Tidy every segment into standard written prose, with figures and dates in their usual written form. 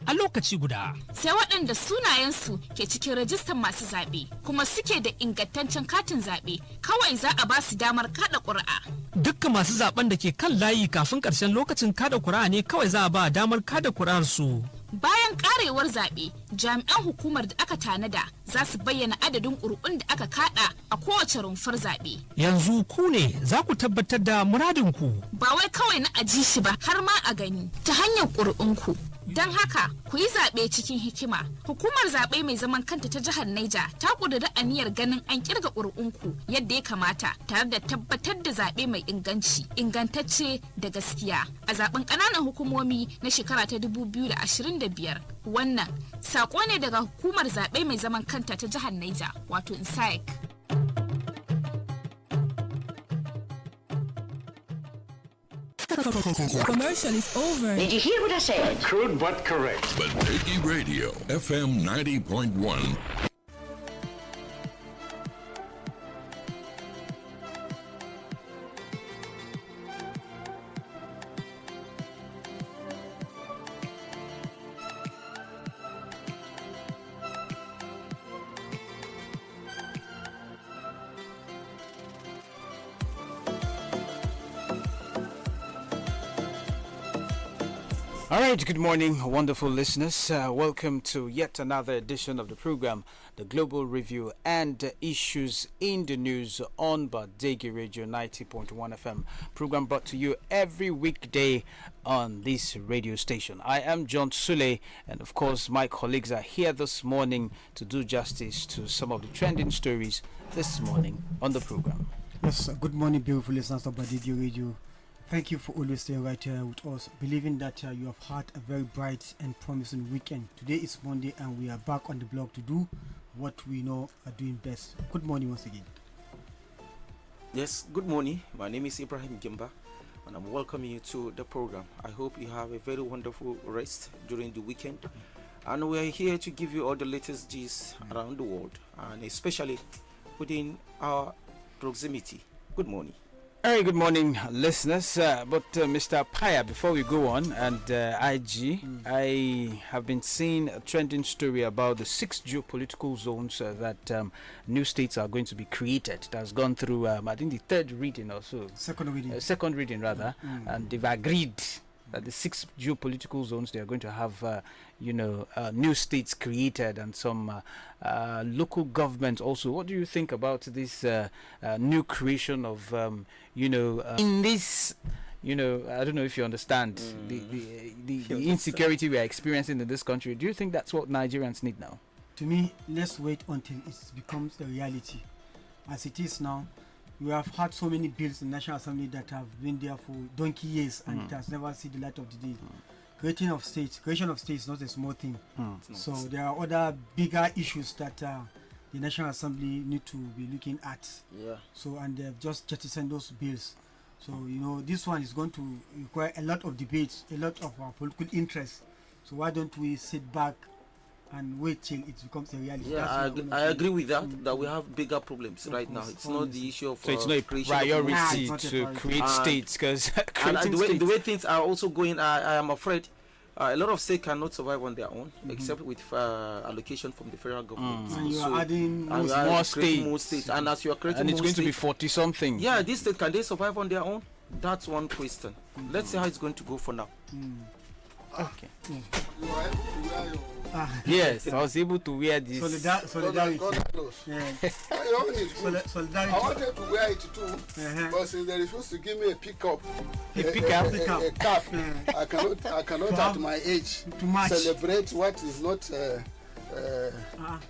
a lokaci guda. Sai waɗanda sunayensu ke cikin rajistar masu zaɓe kuma suke da ingantaccen katin zaɓe kawai za a ba su damar kaɗa ƙuri'a. Dukkan masu zaben da ke kan layi kafin ƙarshen lokacin kada ƙuri'a ne kawai za a ba damar kada ƙuri'ar su. Bayan karewar zaɓe, jami'an hukumar da aka tanada za su bayyana adadin ƙuri'un da aka kaɗa a kowace rumfar zaɓe. Yanzu ku ne za ku tabbatar da muradinku. Ba wai kawai na aji shi ba har ma a gani ta hanyar ƙuri'unku. Don haka ku yi zaɓe cikin hikima. Hukumar zaɓe mai zaman kanta ta jihar Naija ta ƙudiri aniyar ganin an ƙirga ƙuri'unku yadda ya kamata tare da tabbatar da zaɓe mai inganci, ingantacce da gaskiya a zaɓen ƙananan hukumomi na shekara ta 2025. Wannan saƙo ne daga hukumar zaɓe mai zaman kanta ta jihar Naija wato INSAIC. Commercial is over. Did you hear what I said? Crude but correct. Badeggi Radio, FM 90.1. All right, good morning, wonderful listeners. Welcome to yet another edition of the program, the Global Review and Issues in the News on Badeggi Radio 90.1 FM. Program brought to you every weekday on this radio station. I am John Sule, and of course, my colleagues are here this morning to do justice to some of the trending stories this morning on the program. Yes, good morning, beautiful listeners of Badeggi Radio. Thank you for always staying right here with us, believing that you have had a very bright and promising weekend. Today is Monday and we are back on the block to do what we know are doing best. Good morning once again. Yes, good morning. My name is Ibrahim Gimba and I'm welcoming you to the program. I hope you have a very wonderful rest during the weekend. And we are here to give you all the latest gist around the world and especially within our proximity. Good morning. Very good morning, listeners. But Mr. Paya, before we go on, and IG, I have been seeing a trending story about the 6 geopolitical zones that new states are going to be created. It has gone through, I think, the third reading or so. Second reading, rather. And they've agreed that the 6 geopolitical zones, they are going to have, new states created and some local governments also. What do you think about this new creation of, in this, I don't know if you understand the insecurity we are experiencing in this country. Do you think that's what Nigerians need now? To me, let's wait until it becomes a reality. As it is now, we have had so many bills in the National Assembly that have been there for donkey years and it has never seen the light of the day. Creation of states is not a small thing. So there are other bigger issues that the National Assembly need to be looking at. Yeah. So and they've just jettisoned those bills. So this one is going to require a lot of debates, a lot of political interest. So why don't we sit back and wait till it becomes a reality? Yeah, I agree with that. That we have bigger problems right now. It's not the issue of so it's not a priority to create states because and the way things are also going, I am afraid a lot of states cannot survive on their own except with allocation from the federal government. And you are adding more states, and as you are creating and it's more going to be states, 40 something. Yeah, these states, can they survive on their own? That's one question. Let's see how it's going to go for now. Okay. Yes, I was able to wear this. Solidarity. Solidarity. I wanted to wear it too, but since they refused to give me a pickup, a cap, I cannot at my age celebrate what is not.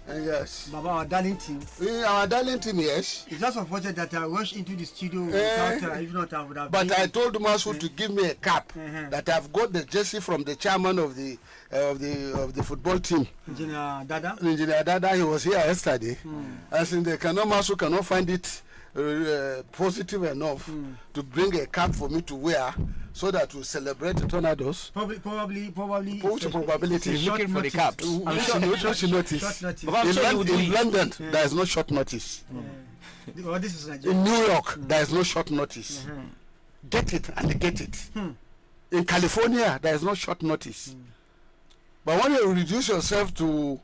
Yes. Baba, our darling team. Our darling team, yes. It's just unfortunate that I rushed into the studio without, if not, I would have. But I told Masu to give me a cap that I've got the jersey from the chairman of the football team. Engineer Dada. He was here yesterday. As in the Masu cannot find it positive enough to bring a cap for me to wear so that we celebrate the tornadoes. Probably. Which probability? He's looking for the caps. I'm sure notice. In London, there is no short notice. Well, this is in New York, there is no short notice. Get it and get it. In California, there is no short notice. But when you reduce yourself to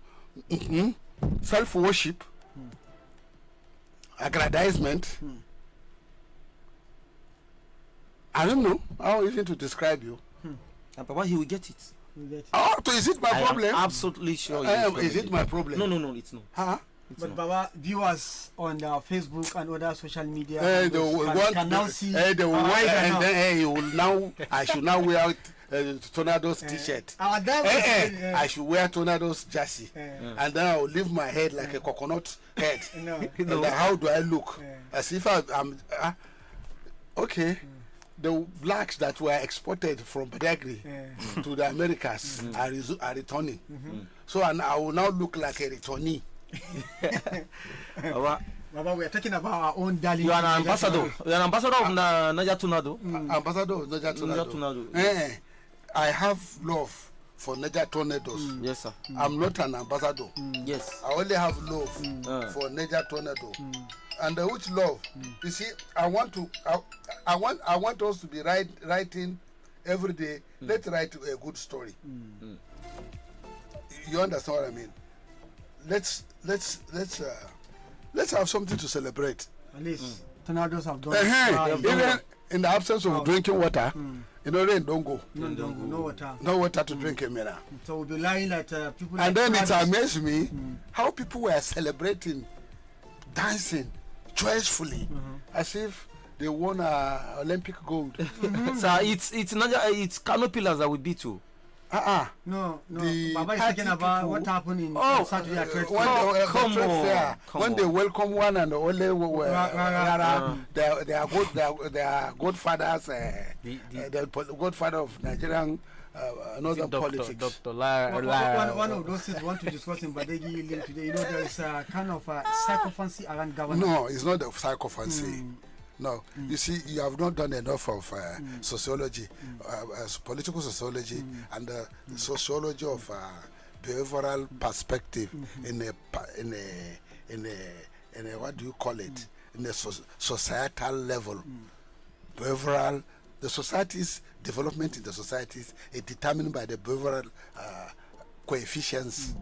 self-worship, aggrandizement, I don't know how even to describe you. And Papa, he will get it. Oh, so is it my I problem? am absolutely sure. Is it my problem? No, it's not. Huh? But Baba, viewers on Facebook and other social media can now see. You will now. I should now wear Tornado's T-shirt. I should wear Tornado's jersey, and then I will leave my head like a coconut head. And how do I look? As if I'm okay. The blacks that were exported from Badeggi to the Americas are returning. So and I will now look like a returnee. Baba, we are talking about our own darling. You are an ambassador. You are an ambassador of Niger Tornado. Ambassador of Niger Tornado. I have love for Niger Tornadoes. Yes, sir. I'm not an ambassador. Yes. I only have love for Niger Tornado. And which love? You see, I want us to be writing every day. Let's write a good story. You understand what I mean? Let's have something to celebrate. At least tornadoes have done. Even in the absence of drinking water, rain don't go. No water. No water to drink in Mina. So we'll be lying that people. And then it amazed me how people were celebrating, dancing joyfully, as if they won Olympic gold. Sir, it's not. It's Kano pillars that we beat too. No. Baba is talking about what happened in Saturday at Trade Fair. When they welcome one and only they are godfathers, the godfather of Nigerian another politics. One of those things we want to discuss in Badeggi link today. There is a kind of psychophancy around government. No, it's not the psychophancy. No, you see, you have not done enough of sociology, political sociology, and the sociology of behavioral perspective in a what do you call it? In a societal level, behavioral. The society's development in the societies is determined by the behavioral coefficients,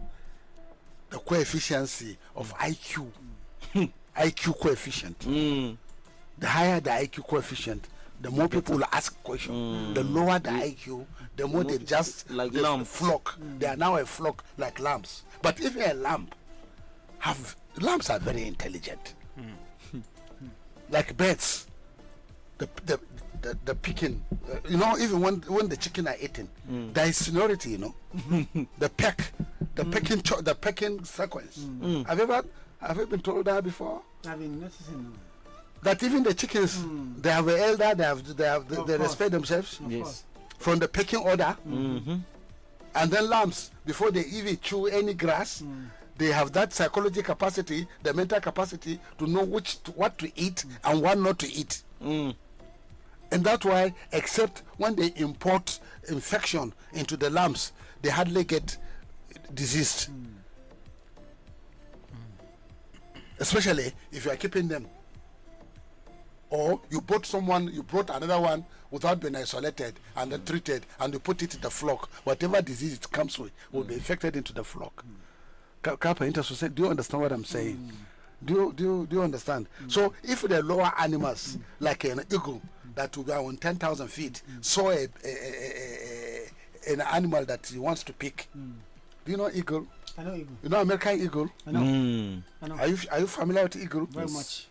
the coefficiency of IQ, IQ coefficient. The higher the IQ coefficient, the more people will ask questions. The lower the IQ, the more they just like they lambs. flock. They are now a flock like lambs. But if a lamb lambs are very intelligent, like birds. The picking, even when the chicken are eating, there is seniority, the pecking sequence. Have you been told that before? I've been noticing that even the chickens, they have an elder, they respect themselves. Yes. From the pecking order, and then lambs, before they even chew any grass, they have that psychological capacity, the mental capacity to know what to eat and what not to eat. And that's why, except when they import infection into the lambs, they hardly get diseased. Especially if you are keeping them. Or you brought another one without being isolated and then treated, and you put it in the flock. Whatever disease it comes with will be infected into the flock. Do you understand what I'm saying? Do you understand? So if the lower animals, like an eagle, that will be on 10,000 feet, saw an animal that he wants to pick. Do you know eagle? I know eagle. You know American eagle? I know. Are you familiar with eagle? Very much.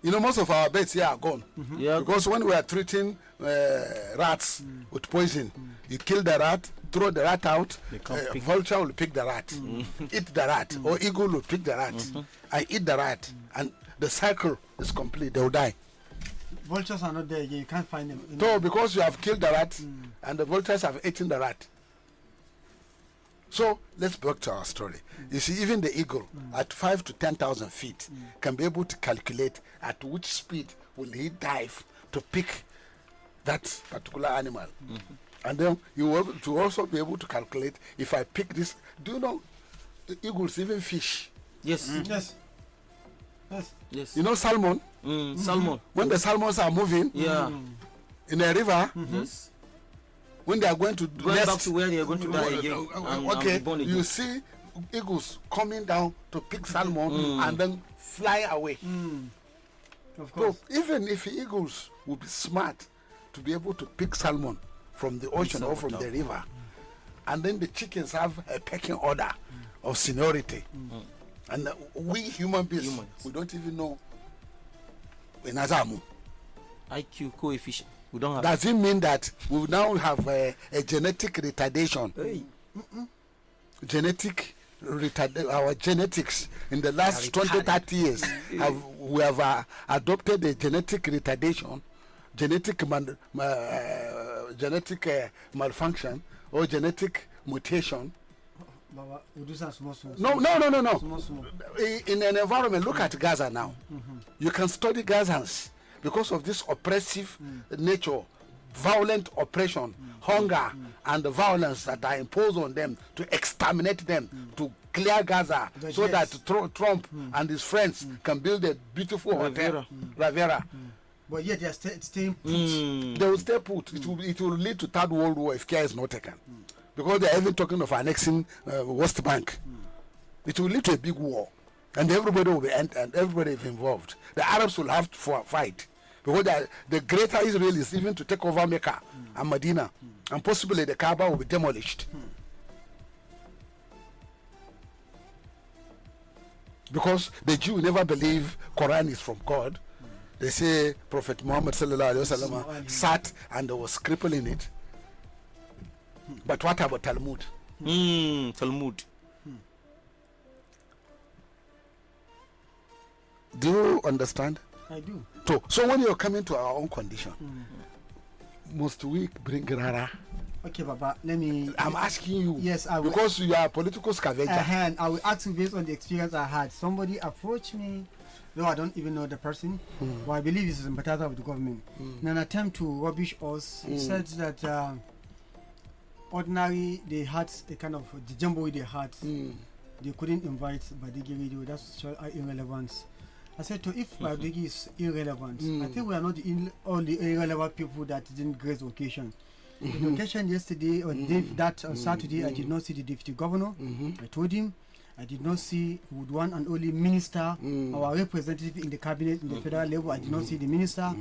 Most of our birds here are gone. Yeah. Because when we are treating rats with poison, you kill the rat, throw the rat out, vulture will pick the rat, eat the rat, or eagle will pick the rat, and eat the rat, and the cycle is complete. They will die. Vultures are not there again. You can't find them. So because you have killed the rat, and the vultures have eaten the rat. So let's back to our story. You see, even the eagle at 5 to 10,000 feet can be able to calculate at which speed will he dive to pick that particular animal. And then you will to also be able to calculate, if I pick this. Do you know the eagles even fish? Yes. Yes. You know salmon? Salmon. When the salmons are moving Yeah. in a river, Yes. when they are going to back to where they are going to die again. Okay, you see eagles coming down to pick salmon and then fly away. Of course. So even if eagles would be smart to be able to pick salmon from the ocean or from the river, and then the chickens have a pecking order of seniority, and we human beings, we don't even know in Azamu. IQ coefficient. We don't have. Does it mean that we now have a genetic retardation? Our genetics in the last 20-30 years we have adopted a genetic retardation, genetic malfunction or genetic mutation. No. In an environment, look at Gaza now. You can study Gazans because of this oppressive nature, violent oppression, hunger, and the violence that are imposed on them to exterminate them, to clear Gaza, so that Trump and his friends can build a beautiful hotel, Ravera. But yet they are staying put. They will stay put. It will lead to Third World War if care is not taken. Because they are even talking of annexing West Bank. It will lead to a big war. And everybody will be and everybody is involved. The Arabs will have to fight. Because the greater Israelis even to take over Mecca and Medina. And possibly the Kaaba will be demolished. Because the Jew never believe Quran is from God. They say Prophet Muhammad sallallahu alaihi wasallam sat and was scribbling it. But what about Talmud? Talmud. Do you understand? I do. So when you're coming to our own condition, must we bring Rara? Okay, Baba, let me. I'm asking you. Yes, I will. Because you are a political scavenger. I will ask you based on the experience I had. Somebody approached me, though I don't even know the person, but I believe he's a sympathizer of the government. In an attempt to rubbish us, he said that ordinary they had a kind of the jumbo they had. They couldn't invite Badeggi Radio. That's irrelevance. I said, if Badeggi is irrelevant, I think we are not only irrelevant people that didn't grace the occasion. The occasion yesterday, on Saturday, I did not see the deputy governor. I told him I did not see one and only minister, our representative in the cabinet in the federal level. I did not see the minister.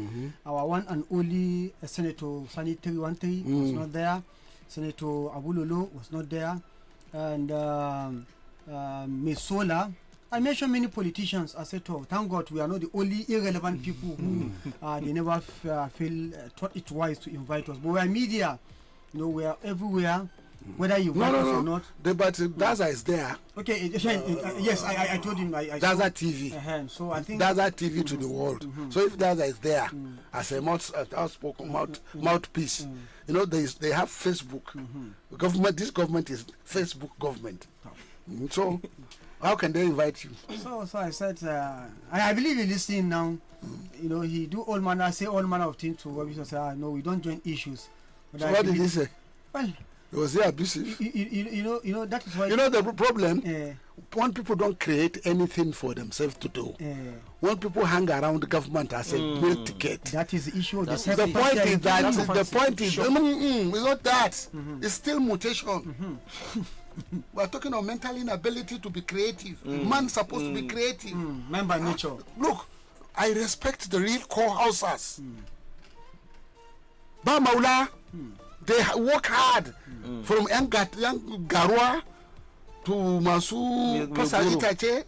Our one and only Senator Sani 313 was not there. Senator Abulolo was not there. And Mesola. I mentioned many politicians. I said, thank God we are not the only irrelevant people who they never thought it wise to invite us. But we are media, we are everywhere, whether you invite us or not. But Daza is there. Okay, yes, I told him. Daza TV. So I think Daza TV to the world. So if Daza is there as a outspoken mouthpiece, they have Facebook. Government. This government is Facebook government. So. How can they invite you? So I said, I believe he's listening now. He do all manner of things to rubbish us. No, we don't join issues. But so what did he say? Well, was he abusive? That is why. The problem. When people don't create anything for themselves to do, when people hang around the government as a meal ticket, that is the issue. The point is it's not that. It's still mutation. We are talking of mental inability to be creative. Man's supposed to be creative. Man by nature. Look, I respect the real core houses. Ba Maula, they work hard from young Garua to Masu Pasal Itache.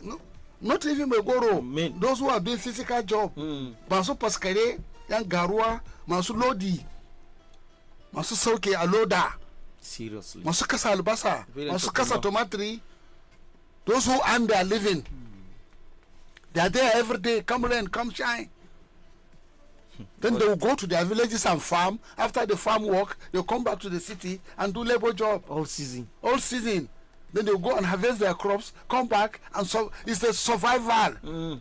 Not even Megoro. Those who are doing physical job. Masu Paskare, young Garua, Masu Lodi, Masu Soke Aloda. Seriously. Masukasa albasa, Masukasa tomatri. Those who earn their living, they are there every day. Come rain, come shine. Then they will go to their villages and farm. After the farm work, they will come back to the city and do labor job all season. Then they will go and harvest their crops, come back, and so it's a survival.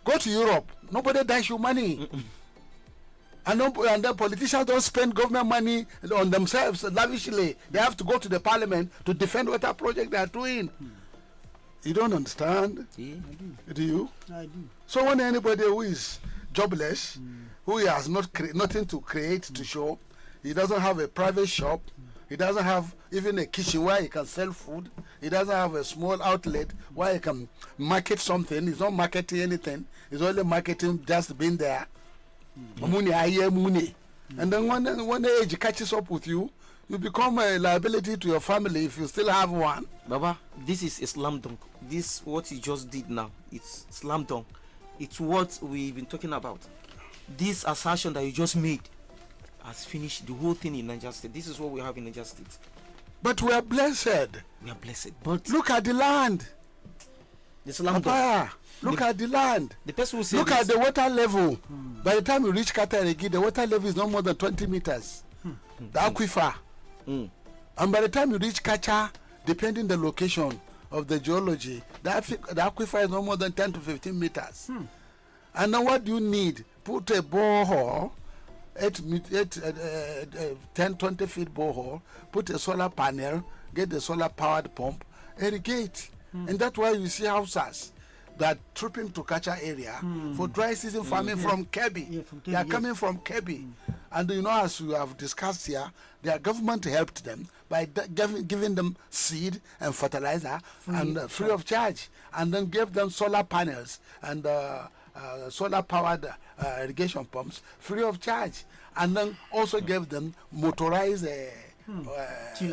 Go to Europe. Nobody dash you money. And then politicians don't spend government money on themselves lavishly. They have to go to the parliament to defend what project they are doing. You don't understand? Yeah, I do. Do you? I do. So when anybody who is jobless, who has nothing to create to show, He doesn't have a private shop. He doesn't have even a kitchen where he can sell food. He doesn't have a small outlet where he can market something. He's not marketing anything. He's only marketing just being there. Money, I hear money. And then when the age catches up with you, you become a liability to your family if you still have one. Baba, this is a slam dunk. This what you just did now. It's slam dunk. It's what we've been talking about. This assertion that you just made has finished the whole thing in Niger State. This is what we have in Niger State. But we are blessed. We are blessed. But look at the land. The slam dunk. Look at the land. The person who said look at the water level. By the time you reach Kataregi, the water level is not more than 20 meters. The aquifer. And by the time you reach Kacha, depending the location of the geology, the aquifer is no more than 10 to 15 meters. And now what do you need? Put a borehole, 10, 20 feet borehole, put a solar panel, get the solar powered pump, irrigate. And that's why you see houses that trooping to Kacha area for dry season farming from Kebbi. Yeah, from Kebbi. They are coming from Kebbi. And you know, as we have discussed here, their government helped them by giving them seed and fertilizer free of charge, and then gave them solar panels and solar powered irrigation pumps free of charge, and then also gave them motorized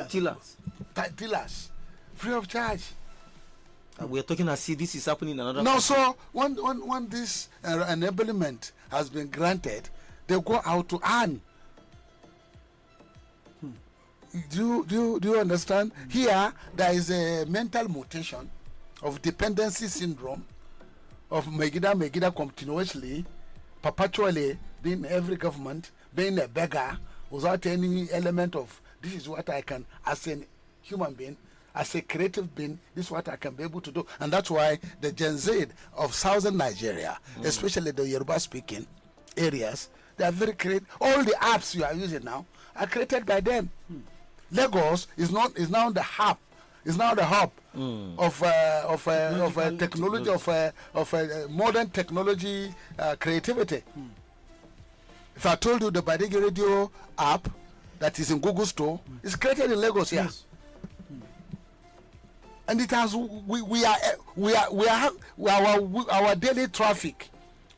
tillers free of charge. We are talking as see this is happening in another No, country. so when this enablement has been granted, they go out to earn. Do you understand? Here there is a mental mutation of dependency syndrome, of Megida continuously, perpetually being every government, being a beggar without any element of this is what I can as a human being, as a creative being, this is what I can be able to do. And that's why the Gen Z of southern Nigeria, especially the Yoruba speaking areas, they are very creative. All the apps you are using now are created by them. Lagos is now the hub. Is now the hub of technology, of modern technology creativity. If I told you the Badeggi Radio app that is in Google Store is created in Lagos here. Yes. And it has our daily traffic.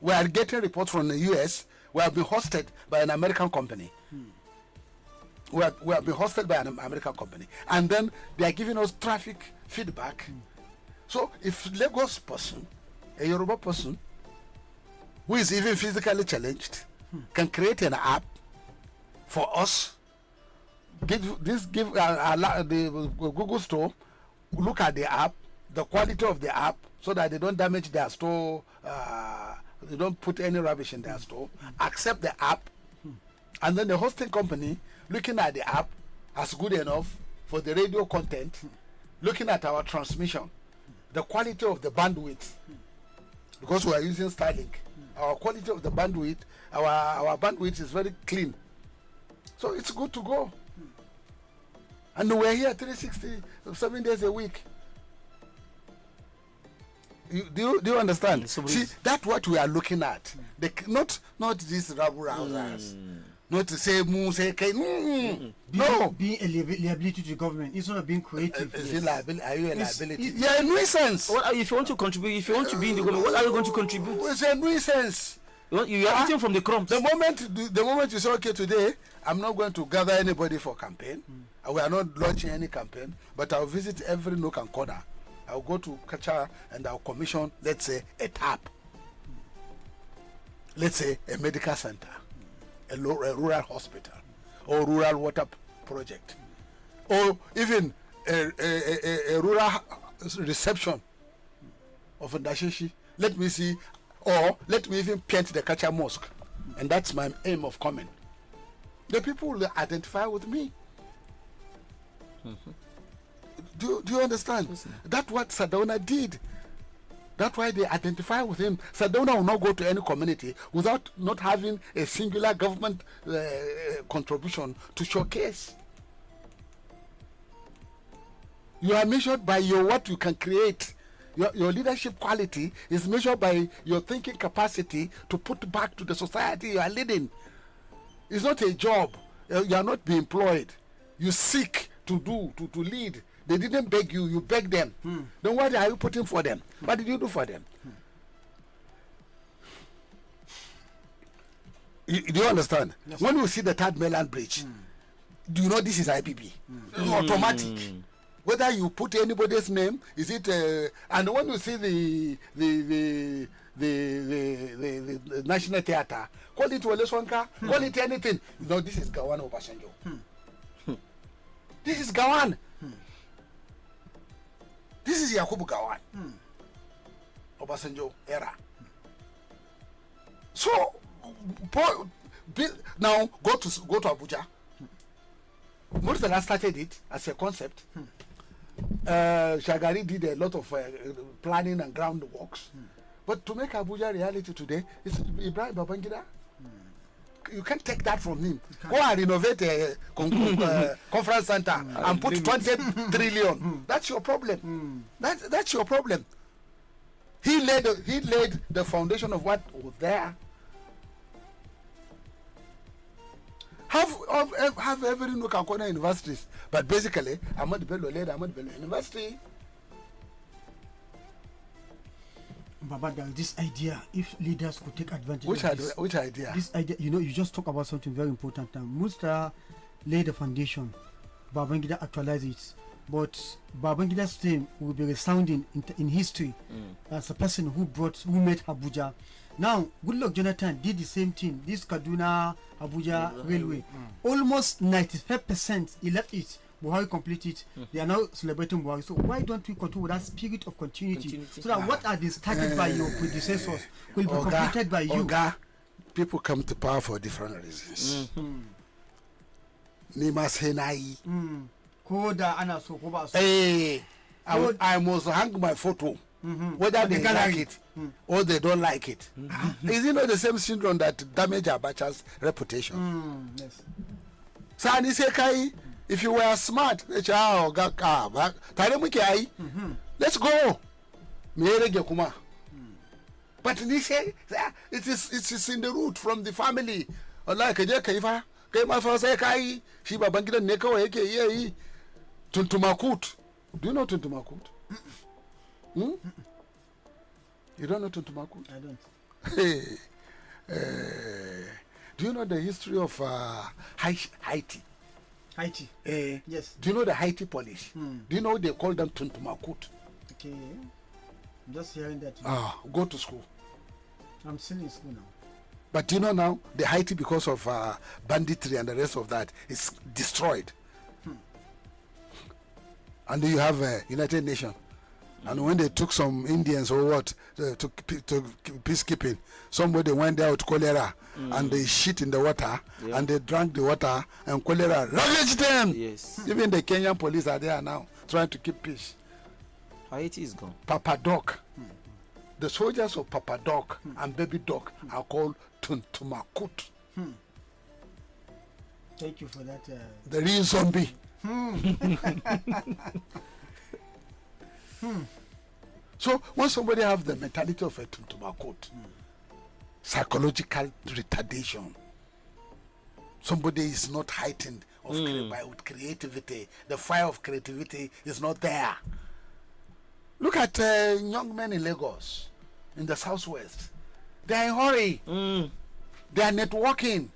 We are getting reports from the US. We have been hosted by an American company. We have been hosted by an American company, and then they are giving us traffic feedback. So if Lagos person, a Yoruba person who is even physically challenged, can create an app for us, give the Google Store, look at the app, the quality of the app, so that they don't damage their store, they don't put any rubbish in their store, accept the app, and then the hosting company looking at the app as good enough for the radio content, looking at our transmission, the quality of the bandwidth, because we are using Starlink, our quality of the bandwidth, our bandwidth is very clean, so it's good to go. And we're here 367 days a week. Do you understand? See, that's what we are looking at. Not these rabble rousers. Not to say no. Being a liability to the government. It's not being creative. Are you a liability? You're a nuisance. What if you want to contribute? If you want to be in the government, what are you going to contribute? It's a nuisance. You are eating from the crumbs. The moment you say, okay, today I'm not going to gather anybody for campaign. We are not launching any campaign, but I'll visit every nook and corner. I'll go to Kacha and I'll commission, let's say, a tap. Let's say a medical center, a rural hospital, or rural water project, or even a rural reception of a Ndashishi. Let me see, or let me even paint the Kacha Mosque. And that's my aim of coming. The people will identify with me. Do you understand? That's what Sardauna did. That's why they identify with him. Sardauna will not go to any community without not having a singular government contribution to showcase. You are measured by what you can create. Your leadership quality is measured by your thinking capacity to put back to the society you are leading. It's not a job. You are not being employed. You seek to do, to lead. They didn't beg you, you beg them. Then what are you putting for them? What did you do for them? Do you understand? Yes. When you see the third mainland bridge, do you know this is IPP? Automatic. Whether you put anybody's name, is it? And when you see the National Theatre, call it Wole Soyinka, call it anything. You know this is Gawan Obasanjo. This is Gawan. This is Yakubu Gawan. Obasanjo era. So now go to Abuja. Murtala started it as a concept. Shagari did a lot of planning and groundworks. But to make Abuja reality today, it's Ibrahim Babangida. You can't take that from him. Go and renovate a conference center and put 20 trillion. That's your problem. That's your problem. He laid the foundation of what was there. Have every nook and corner universities, but basically Ahmad Bello led Ahmad Bello University. Baba, this idea, if leaders could take advantage which of this, which idea? This idea, you know, you just talk about something very important. Musta laid the foundation, Babangida actualized it, but Babangida's name will be resounding in history as a person who made Abuja. Now, Goodluck Jonathan did the same thing. This Kaduna Abuja railway, almost 95% he left it. Buhari completed it. They are now celebrating Buhari. So why don't we continue with that spirit of continuity? So that what are started by your predecessors will be completed by you. People come to power for different reasons. Nima Senai. Hey, I must hang my photo. Whether they like it or they don't like it. Is it not the same syndrome that damage Abacha's reputation? Yes. Sani Sekai, if you were smart, let's go. But they say it is in the root from the family. Like a Kaifa, Kaifa Shiba Bangida Neko, aka Tuntumakut. Do you know Tuntumakut? You don't know Tuntumakut? I don't. Hey, do you know the history of Haiti? Haiti? Yes. Do you know the Haiti police? Do you know they call them Tuntumakut? Okay. I'm just hearing that. Go to school. I'm still in school now. But do you know now, the Haiti, because of banditry and the rest of that, is destroyed. And then you have United Nations. And when they took some Indians or what to peacekeeping, somebody went there with cholera and they shit in the water and they drank the water and cholera ravaged them. Yes. Even the Kenyan police are there now trying to keep peace. Haiti is gone. Papa Doc. The soldiers of Papa Doc and Baby Doc are called Tuntumakut. Thank you for that. The real zombie. So when somebody have the mentality of a Tuntumakut, psychological retardation, somebody is not heightened with creativity. The fire of creativity is not there. Look at young men in Lagos, in the southwest. They are in hurry. They are networking.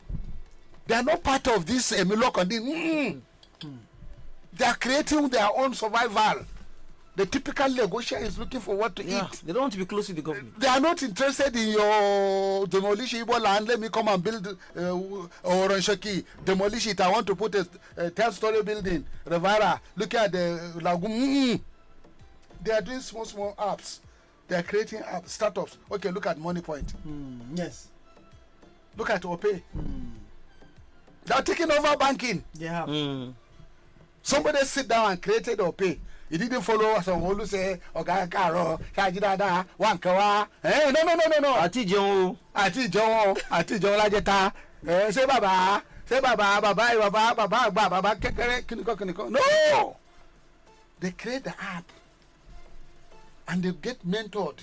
They are not part of this Emilok. They are creating their own survival. The typical Lagosian is looking for what to eat. They don't want to be close to the government. They are not interested in your demolish Igbo land. Let me come and build Oranshaki. Demolish it. I want to put a 10-story building. Rivera. Look at the lagoon. They are doing small apps. They are creating apps, startups. Okay, look at Money Point. Yes. Look at Ope. They are taking over banking. They have. Somebody sit down and created Ope. He didn't follow some who say, Oga Karo, Kajidada, Wankawa. No. Ati John Lajeta. Say Baba, Kiniko. No! They create the app and they get mentored.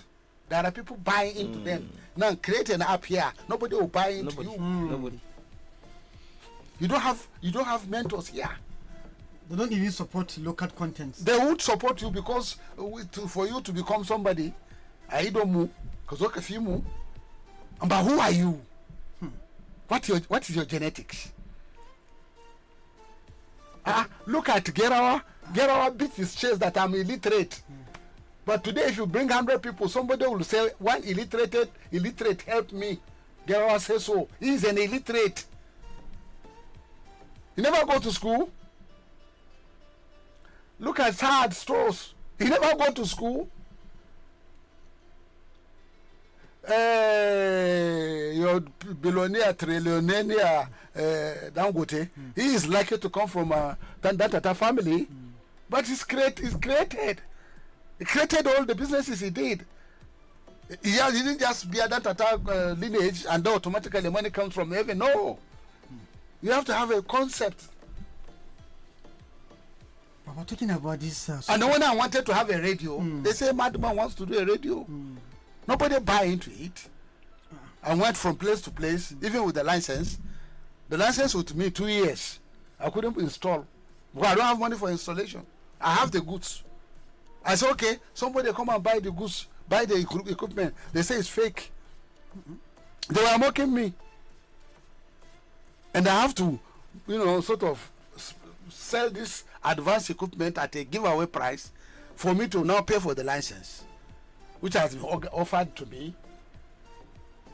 There are people buying into them. Now create an app here. Nobody will buy into you. Nobody. You don't have mentors here. They don't even support local content. They would support you because for you to become somebody, I don't move. Because what if you move? But who are you? What is your genetics? Look at Gerawa. Gerawa beat his chest that I'm illiterate. But today, if you bring 100 people, somebody will say, one illiterate help me. Gerawa says so. He's an illiterate. He never go to school. Look at Sad Strauss. He never go to school. Your billionaire, trillionaire, Dangote, he is likely to come from a Tata family, but he's created. He created all the businesses he did. He didn't just be a Tata lineage and then automatically the money comes from heaven. No. You have to have a concept. But we're talking about this. And when I wanted to have a radio, they say Madman wants to do a radio. Nobody buy into it. I went from place to place, even with the license. The license with me 2 years. I couldn't install. Because I don't have money for installation. I have the goods. I said, okay, somebody come and buy the goods, buy the equipment. They say it's fake. They were mocking me. And I have to, sort of sell this advanced equipment at a giveaway price for me to now pay for the license, which has been offered to me.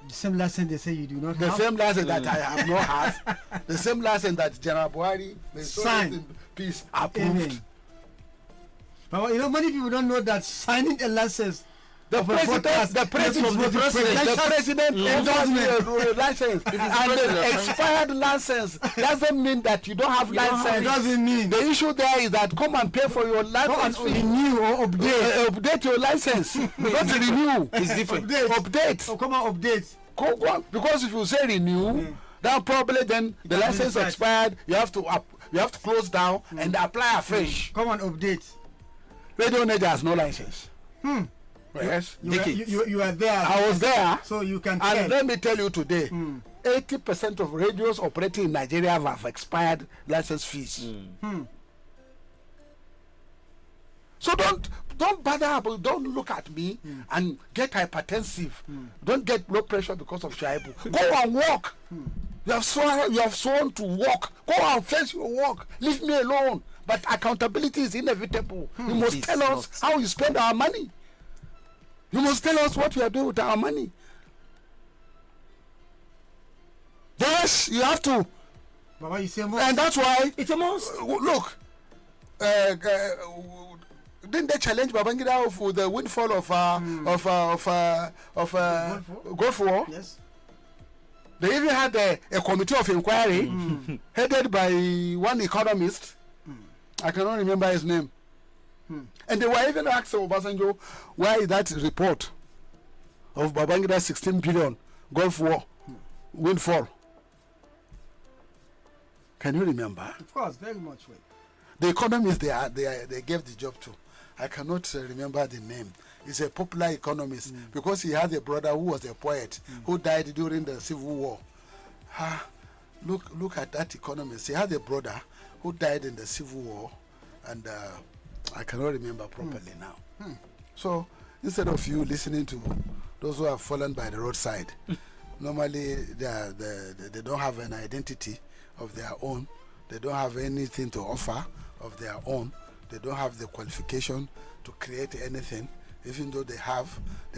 The same license they say you do not have. The same license that I have not have. The same license that General Buhari, may sign in peace, approved. Amen. But many people don't know that signing a license. The president endorses the license, and the expired license doesn't mean that you don't have license. It doesn't mean. The issue there is that come and pay for your license. Renew or update. Update your license. Not renew. It's different. Update. Oh, come on, update. Because if you say renew, then probably then the license expired. You have to close down and apply afresh. Come on, update. Radio Niger has no license. Yes, you are there. I was there, so you can. And let me tell you today, 80% of radios operating in Nigeria have expired license fees. So don't bother about. Don't look at me and get hypertensive. Don't get blood pressure because of Shaibu. Go and walk. You have sworn to walk. Go and face your work. Leave me alone. But accountability is inevitable. You must tell us how you spend our money. You must tell us what you are doing with our money. Yes, you have to. Baba, you say more. And that's why it's a must. Look, didn't they challenge Babangida for the windfall of Gulf War? Yes. They even had a committee of inquiry headed by one economist. I cannot remember his name. And they were even asked Obasanjo, why is that report of Babangida 16 billion Gulf War windfall? Can you remember? Of course, very much. The economist they gave the job to, I cannot remember the name. He's a popular economist because he had a brother who was a poet who died during the Civil War. Look at that economist. He had a brother who died in the Civil War, and I cannot remember properly now. So instead of you listening to those who have fallen by the roadside, normally they don't have an identity of their own. They don't have anything to offer of their own. They don't have the qualification to create anything. Even though they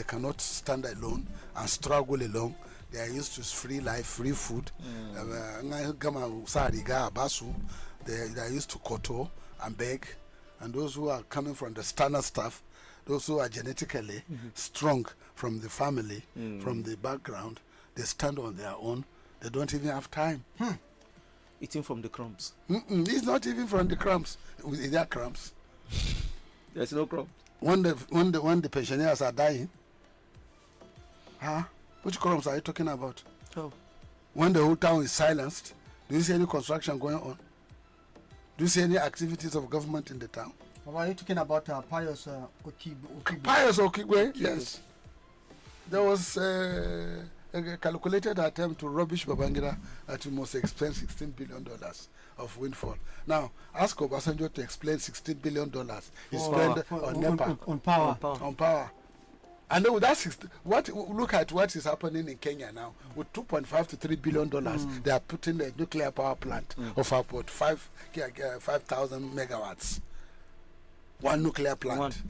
cannot stand alone and struggle alone. They are used to free life, free food. They are used to koto and beg. And those who are coming from the standard stuff, those who are genetically strong from the family, from the background, they stand on their own. They don't even have time. Eating from the crumbs. It's not even from the crumbs. Is there crumbs? There's no crumbs. When the pensioners are dying, which crumbs are you talking about? Oh. When the whole town is silenced, do you see any construction going on? Do you see any activities of government in the town? Are you talking about Pius Okigwe? Pius Okigwe, yes. There was a calculated attempt to rubbish Babangida that we must expend $16 billion of windfall. Now, ask Obasanjo to explain $16 billion he spent on NEPA. On power. On power. And then with that, look at what is happening in Kenya now. With $2.5 to $3 billion, they are putting a nuclear power plant of about 5,000 megawatts. One nuclear plant.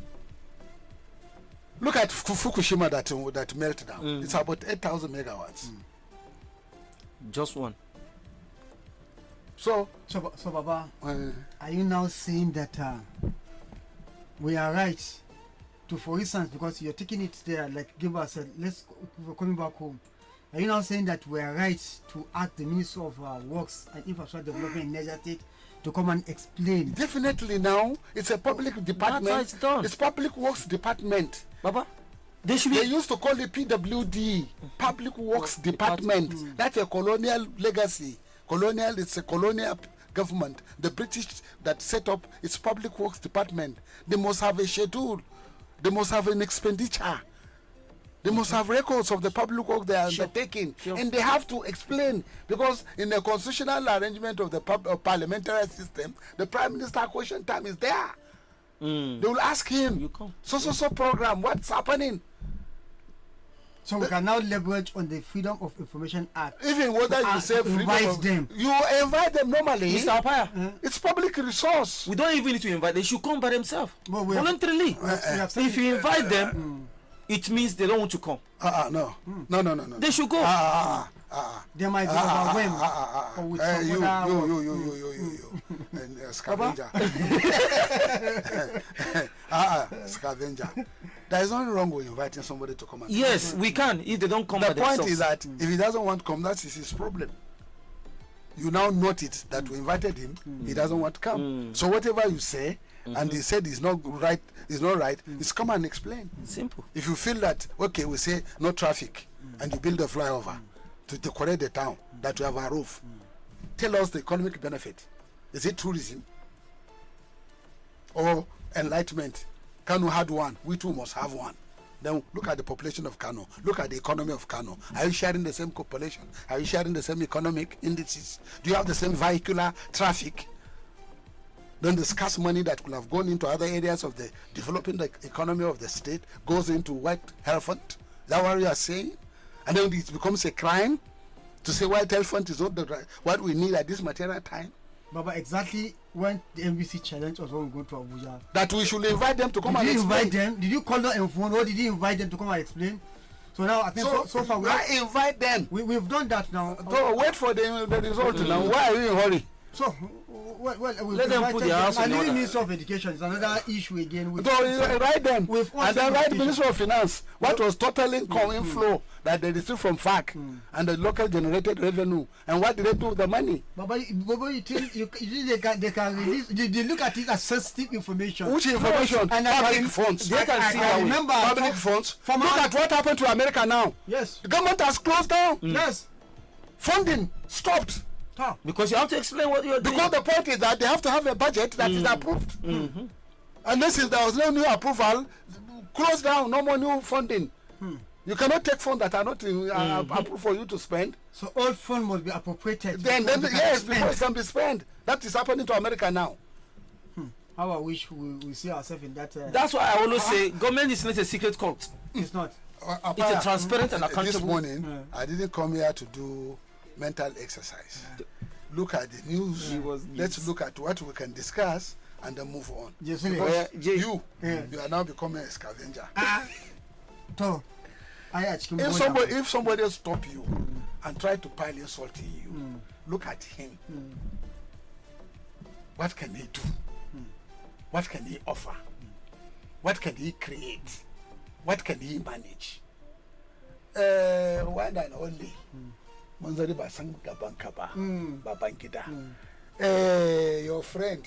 Look at Fukushima that melted down. It's about 8,000 megawatts. Just one. So Baba, are you now saying that we are right to, for instance, because you're taking it there, like Gimba said, we're coming back home. Are you now saying that we are right to ask the Minister of Works and Infrastructure Development in Niger State to come and explain? Definitely now, it's a public department. That's how it's done. It's Public Works Department. Baba, They used to call it PWD, Public Works Department. That's a colonial legacy. It's a colonial government. The British that set up its Public Works Department. They must have a schedule. They must have an expenditure. They must have records of the public work they are undertaking. And they have to explain, because in the constitutional arrangement of the parliamentary system, the Prime Minister question time is there. They will ask him, so program, what's happening? So we can now leverage on the Freedom of Information Act. Even whether you say invite them. You invite them normally. Mr. Apaya, it's public resource. we don't even need to invite. They should come by themselves. Voluntarily. If you invite them, it means they don't want to come. No. They should go. They might be overwhelmed. You. And scavenger. Scavenger. There is nothing wrong with inviting somebody to come and Yes, we can if they don't come by the themselves. point is that if he doesn't want to come, that's his problem. You now note it that we invited him, he doesn't want to come. So whatever you say, and he said it's not right, it's come and explain. Simple. If you feel that, okay, we say no traffic, and you build a flyover to decorate the town, that you have a roof, tell us the economic benefit. Is it tourism or enlightenment? Kano had one, we too must have one. Then look at the population of Kano. Look at the economy of Kano. Are you sharing the same population? Are you sharing the same economic indices? Do you have the same vehicular traffic? Then the scarce money that could have gone into other areas of the developing the economy of the state goes into white elephant. Is that what you are saying? And then it becomes a crime to say white elephant is not the right, what we need at this material time. Baba, exactly when the NBC challenge was when we go to Abuja. That we should invite them to come and explain. Did you invite them? Did you call them on phone, or did you invite them to come and explain? So now I think so far we invite them. We've done that now. So wait for the result now. Why are you in a hurry? So let them put their house in order. order. Minister of Education is another issue again. So write them, and then write Minister of Finance. What was total income inflow that they received from FAC and the local generated revenue, and what did they do with the money? But you think they can release? They look at it as sensitive information. Which information? And public funds. They can see. I remember public funds. Look at what happened to America now. Yes. The government has closed down. Yes. Funding stopped. Because you have to explain what you're doing. Because the point is that they have to have a budget that is approved. And this is there was no new approval, close down, no more new funding. You cannot take funds that are not approved for you to spend. So all funds must be appropriated. Then yes, before it can be spent. That is happening to America now. How I wish we see ourselves in that. That's why I always say government is not a secret cult. It's not. It's a transparent and accountable. This morning, I didn't come here to do mental exercise. Look at the news. Let's look at what we can discuss and then move on. Yes, you are now becoming a scavenger. If somebody stop you and try to pile insult in you, look at him. What can he do? What can he offer? What can he create? What can he manage? One and only. Manzari Basang Gabankaba, Babangida. Your friend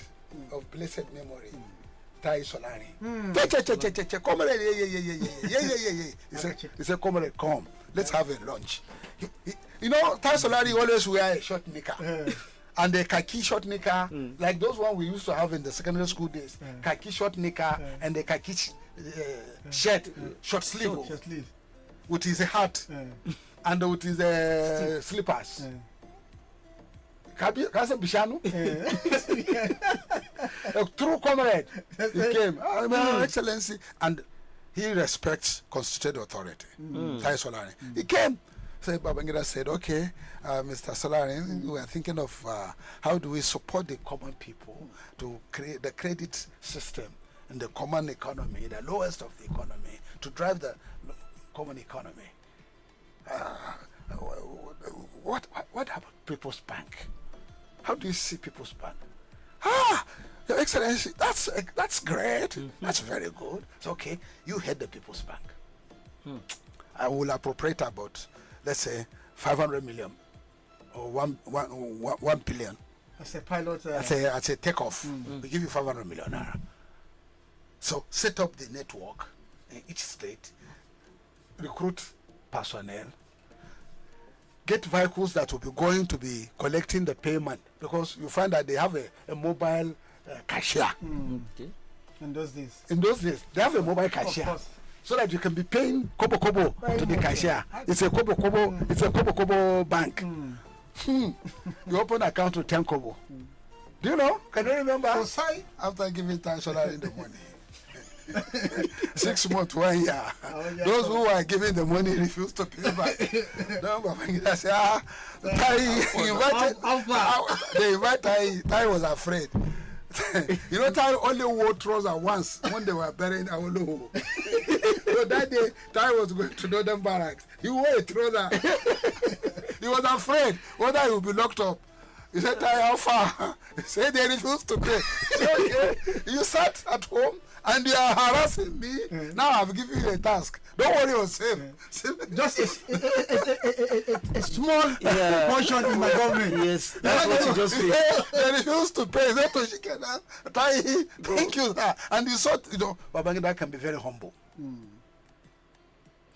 of blessed memory, Tai Solani. Comrade, he said, comrade, come. Let's have a lunch. You know, Tai Solani always wear a short knicker. And the khaki short knicker, like those one we used to have in the secondary school days. Khaki short knicker and the khaki shirt, short sleeve, with his hat. and with his slippers. Kasa Bishanu, a true comrade. He came, Excellency, and he respects constituted authority. He came. So Babangida said, okay, Mr. Solari, we are thinking of how do we support the common people to create the credit system in the common economy, the lowest of the economy, to drive the common economy. What about People's Bank? How do you see People's Bank? Your Excellency, that's great. That's very good. It's okay. You head the People's Bank. I will appropriate about, let's say, 500 million or 1 billion. As a pilot. As a takeoff. We give you 500 million naira. So set up the network in each state, recruit personnel, get vehicles that will be going to be collecting the payment, because you find that they have a mobile cashier. Okay. In those days, they have a mobile cashier, so that you can be paying kobo to the cashier. It's a kobo bank. You open an account with 10 kobo. Do you know? Can you remember? So sorry, after giving time salary in the morning. 6 months, 1 year. Those who are giving the money refuse to pay back. They say, they invite Tai was afraid. You know, Tai only wore trousers once when they were burying Awolowo. So that day, Tai was going to Northern Barracks. He wore a trouser. He was afraid whether he would be locked up. He said, Tai, how far? He said, they refused to pay. He said, okay, you sat at home and you are harassing me. Now I've given you a task. Don't worry, you're safe. Just a small portion in my government. Yes, that's what you just feel. They refused to pay. They to thank you, sir. And you saw, Babangida can be very humble.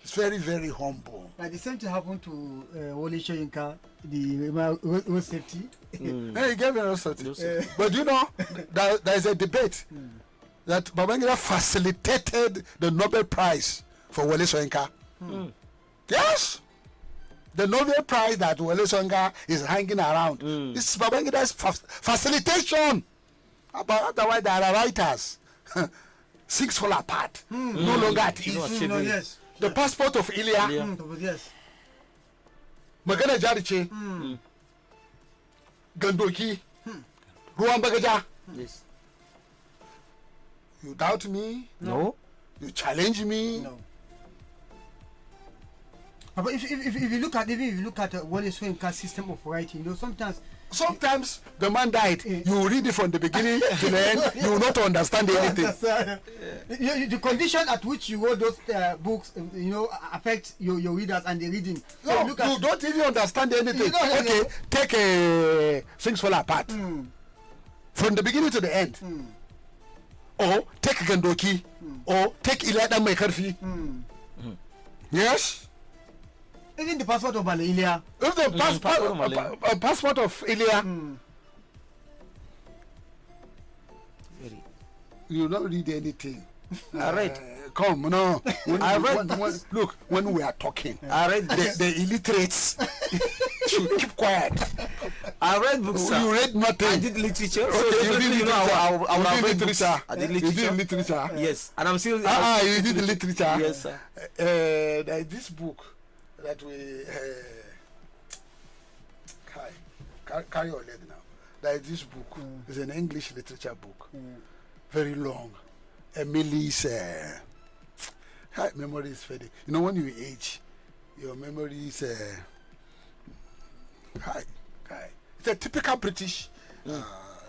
It's very, very humble. Like the same thing happened to Wole Soyinka, the road safety. He gave me road safety. But you know, there is a debate that Babangida facilitated the Nobel Prize for Wole Soyinka. Yes! The Nobel Prize that Wole Soyinka is hanging around. This is Babangida's facilitation. Otherwise, there are writers. 6 fall apart. No longer at ease. Yes. The passport of Ilya. Yes. Magana Jariche. Gandoki. Ruwan Bagaja. Yes. You doubt me? No. You challenge me? No. But if you look at Wole Soyinka's system of writing, sometimes the man died. You read it from the beginning to the end. You will not understand anything. The condition at which you wrote those books, affect your readers and the reading. So you don't even understand anything. Okay, take a Things Fall Apart from the beginning to the end. Or take Gandoki. Or take Ilya Mekarfi. Yes. Even the passport of Ilya. If the passport of Ilya. You don't read anything. I read. Come, no. I read. Look, when we are talking, I read the illiterates should keep quiet. I read books. You read nothing. I did literature. Okay, So you did literature. I would have read books. Literature. I did You literature. did literature. Yes, and I'm still. You did literature. Yes, sir. There is this book that we carry your leg now. There is this book. It's an English literature book. Very long. Emily's memory is fading. You know, when you age, your memory is it's a typical British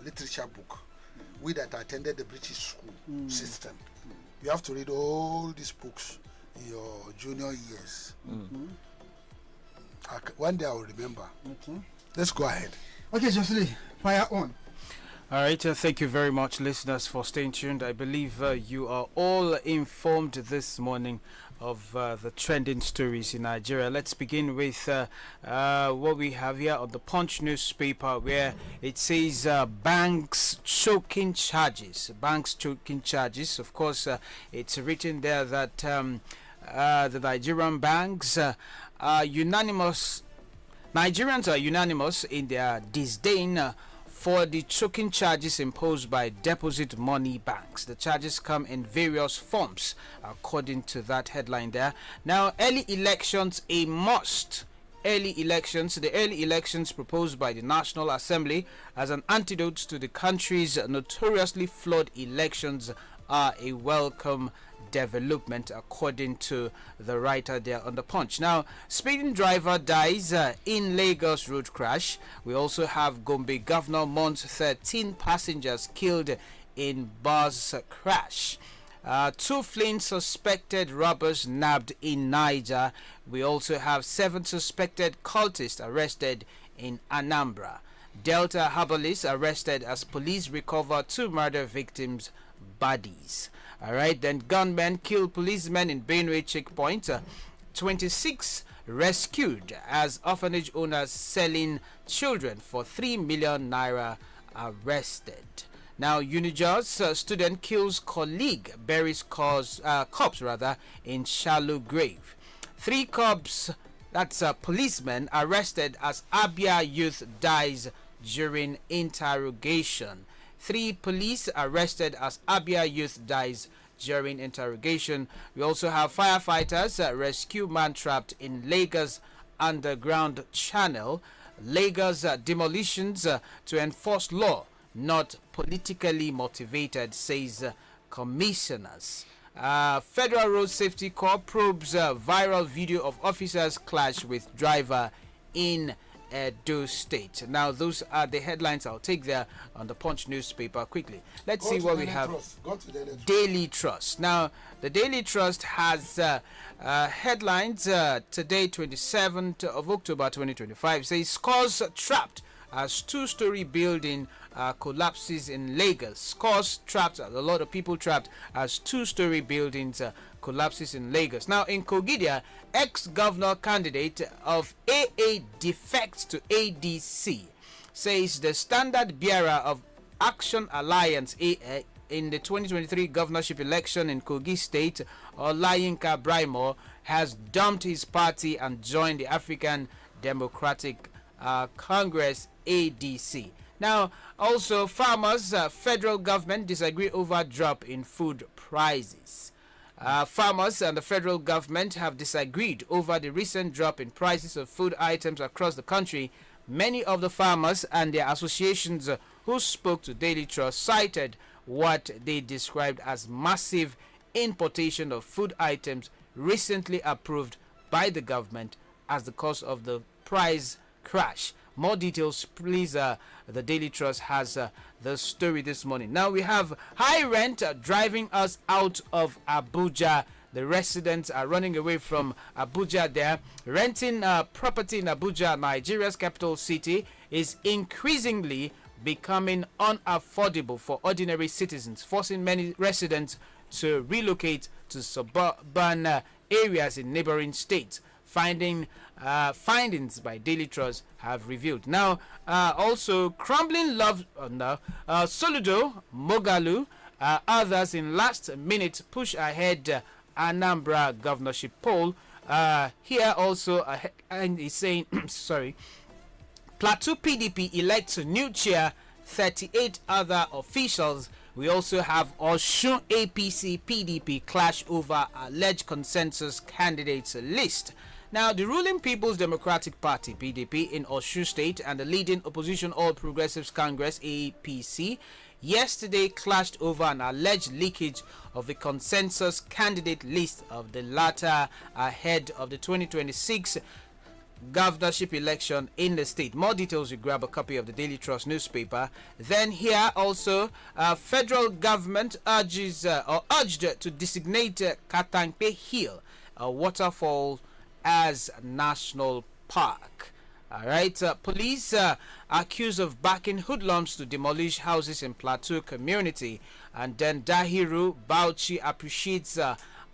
literature book. We that attended the British school system, you have to read all these books in your junior years. One day I will remember. Okay. Let's go ahead. Okay, Josely, fire on. All right, thank you very much, listeners, for staying tuned. I believe you are all informed this morning of the trending stories in Nigeria. Let's begin with what we have here on the Punch newspaper, where it says banks choking charges. Banks choking charges. Of course, it's written there that the Nigerian banks are unanimous. Nigerians are unanimous in their disdain for the choking charges imposed by deposit money banks. The charges come in various forms, according to that headline there. Now, early elections a must. The early elections proposed by the National Assembly as an antidote to the country's notoriously flawed elections are a welcome development, according to the writer there on the Punch. Now, speeding driver dies in Lagos road crash. We also have Gombe Governor mourns 13 passengers killed in bus crash. 2 fleeing suspected robbers nabbed in Niger. We also have 7 suspected cultists arrested in Anambra. Delta herbalists arrested as police recover 2 murder victims' bodies. Alright, then gunmen kill policemen in Benue checkpoint. 26 rescued as orphanage owners selling children for 3 million naira arrested. Now, Unijos student kills colleague, buries corpse in shallow grave. 3 cops, that's policemen, arrested as Abia youth dies during interrogation. 3 police arrested as Abia youth dies during interrogation. We also have firefighters rescue man trapped in Lagos underground channel. Lagos demolitions to enforce law, not politically motivated, says commissioners. Federal Road Safety Corps probes viral video of officers clash with driver in Edo State. Now, those are the headlines I'll take there on the Punch newspaper quickly. Let's see what we have. Daily Trust. Now, the Daily Trust has headlines today, 27th of October 2025. Says scores trapped as 2-story building collapses in Lagos. Scores trapped, a lot of people trapped as 2-story buildings collapses in Lagos. Now, in Kogidia, ex-governor candidate of AA defects to ADC, says the standard bearer of Action Alliance AA in the 2023 governorship election in Kogi State, Olayinka Braimo, has dumped his party and joined the African Democratic Congress ADC. Now, also farmers, federal government disagree over drop in food prices. Farmers and the federal government have disagreed over the recent drop in prices of food items across the country. Many of the farmers and their associations who spoke to Daily Trust cited what they described as massive importation of food items recently approved by the government as the cause of the price crash. More details, please. The Daily Trust has the story this morning. Now we have high rent driving us out of Abuja. The residents are running away from Abuja there. Renting property in Abuja, Nigeria's capital city, is increasingly becoming unaffordable for ordinary citizens, forcing many residents to relocate to suburban areas in neighboring states. Findings by Daily Trust have revealed. Now, also crumbling love Soludo, Mogalu, others in last minute push ahead Anambra governorship poll. Here also, and is saying, sorry, Plateau PDP elects a new chair, 38 other officials. We also have Osun APC PDP clash over alleged consensus candidates list. Now, the ruling People's Democratic Party, PDP, in Osun State and the leading opposition All Progressives Congress, APC, yesterday clashed over an alleged leakage of the consensus candidate list of the latter ahead of the 2026 governorship election in the state. More details, you grab a copy of the Daily Trust newspaper. Then here also, federal government urged to designate Katampe Hill, a waterfall, as national park. All right, police accused of backing hoodlums to demolish houses in Plateau community. And then Dahiru Bauchi appreciates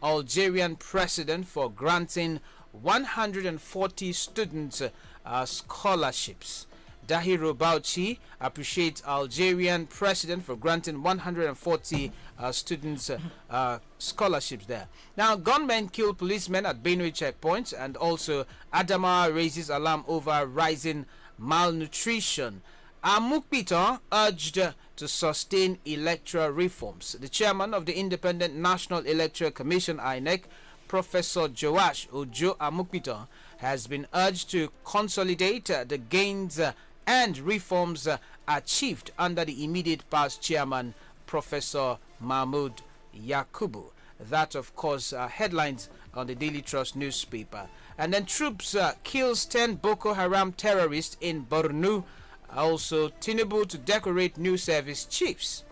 Algerian president for granting 140 students scholarships. Dahiro Bauchi appreciates Algerian president for granting 140 students scholarships there. Now, gunmen kill policemen at Benue checkpoints, and also Adama raises alarm over rising malnutrition. Amukpito urged to sustain electoral reforms. The chairman of the Independent National Electoral Commission, INEC, Professor Joash Ojo Amukpito, has been urged to consolidate the gains and reforms achieved under the immediate past chairman, Professor Mahmoud Yakubu. That, of course, headlines on the Daily Trust newspaper. And then troops kills 10 Boko Haram terrorists in Borno. Also, Tinubu to decorate new service chiefs.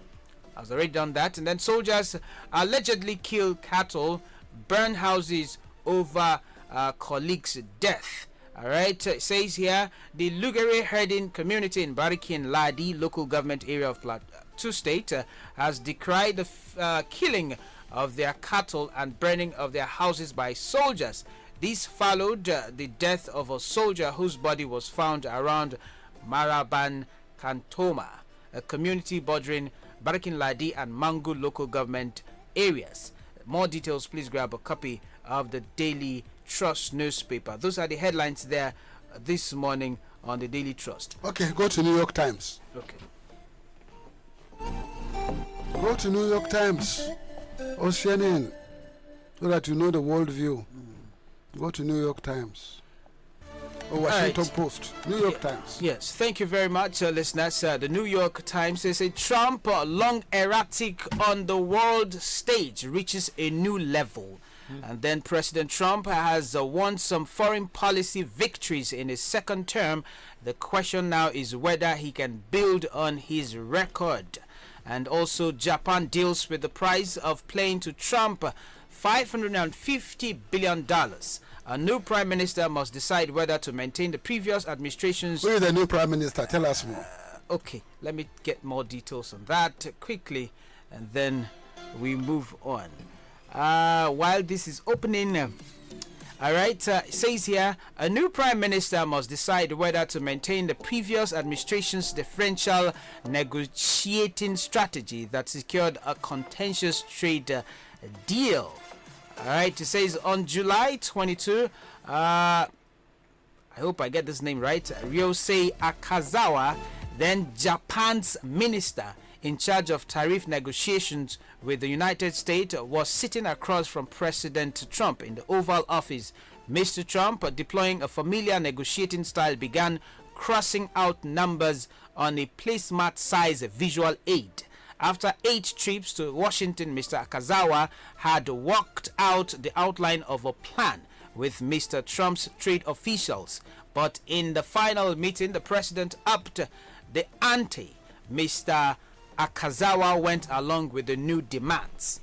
I've already done that. And then soldiers allegedly kill cattle, burn houses over colleague's death. All right, it says here the Lugere herding community in Barikin Ladi local government area of Plateau State has decried the killing of their cattle and burning of their houses by soldiers. This followed the death of a soldier whose body was found around Maraban Kantoma, a community bordering Barikin Ladi and Mangu local government areas. More details, please grab a copy of the Daily Trust newspaper. Those are the headlines there this morning on the Daily Trust. Okay, go to New York Times. Okay. Go to New York Times. Oceanian, so that you know the world view. Go to New York Times. Or Washington Post. New York Times. Yes, thank you very much, listeners. The New York Times says Trump, long erratic on the world stage, reaches a new level. And then President Trump has won some foreign policy victories in his second term. The question now is whether he can build on his record. And also Japan deals with the price of playing to Trump $550 billion. A new prime minister must decide whether to maintain the previous administration's... Who is the new prime minister? Tell us more. Okay, let me get more details on that quickly, and then we move on. While this is opening, all right, it says here, a new prime minister must decide whether to maintain the previous administration's differential negotiating strategy that secured a contentious trade deal. All right, it says on July 22, I hope I get this name right, Ryosei Akazawa, then Japan's minister in charge of tariff negotiations with the United States, was sitting across from President Trump in the Oval Office. Mr. Trump, deploying a familiar negotiating style, began crossing out numbers on a placemat-size visual aid. After 8 trips to Washington, Mr. Akazawa had worked out the outline of a plan with Mr. Trump's trade officials. But in the final meeting, the president upped the ante. Mr. Akazawa went along with the new demands.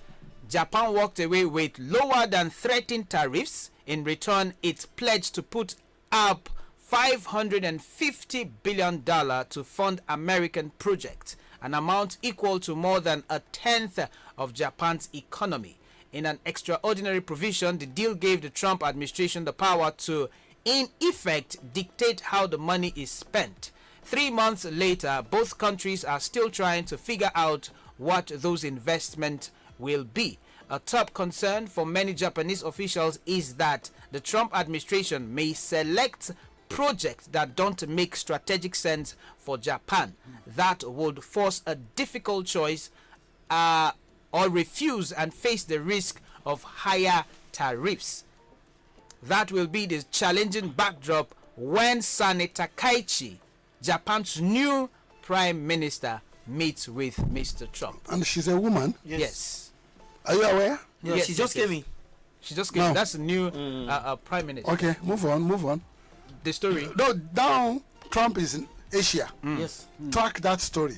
Japan walked away with lower than threatened tariffs. In return, it pledged to put up $550 billion to fund American projects, an amount equal to more than a tenth of Japan's economy. In an extraordinary provision, the deal gave the Trump administration the power to, in effect, dictate how the money is spent. 3 months later, both countries are still trying to figure out what those investments will be. A top concern for many Japanese officials is that the Trump administration may select projects that don't make strategic sense for Japan. That would force a difficult choice or refuse and face the risk of higher tariffs. That will be the challenging backdrop when Sane Takaichi, Japan's new prime minister, meets with Mr. Trump. And she's a woman? Yes. Are you aware? Yeah, Yes, she just came in. She just came in. That's the new prime minister. Okay, move on. The story. No, now Trump is in Asia. Yes. Track that story.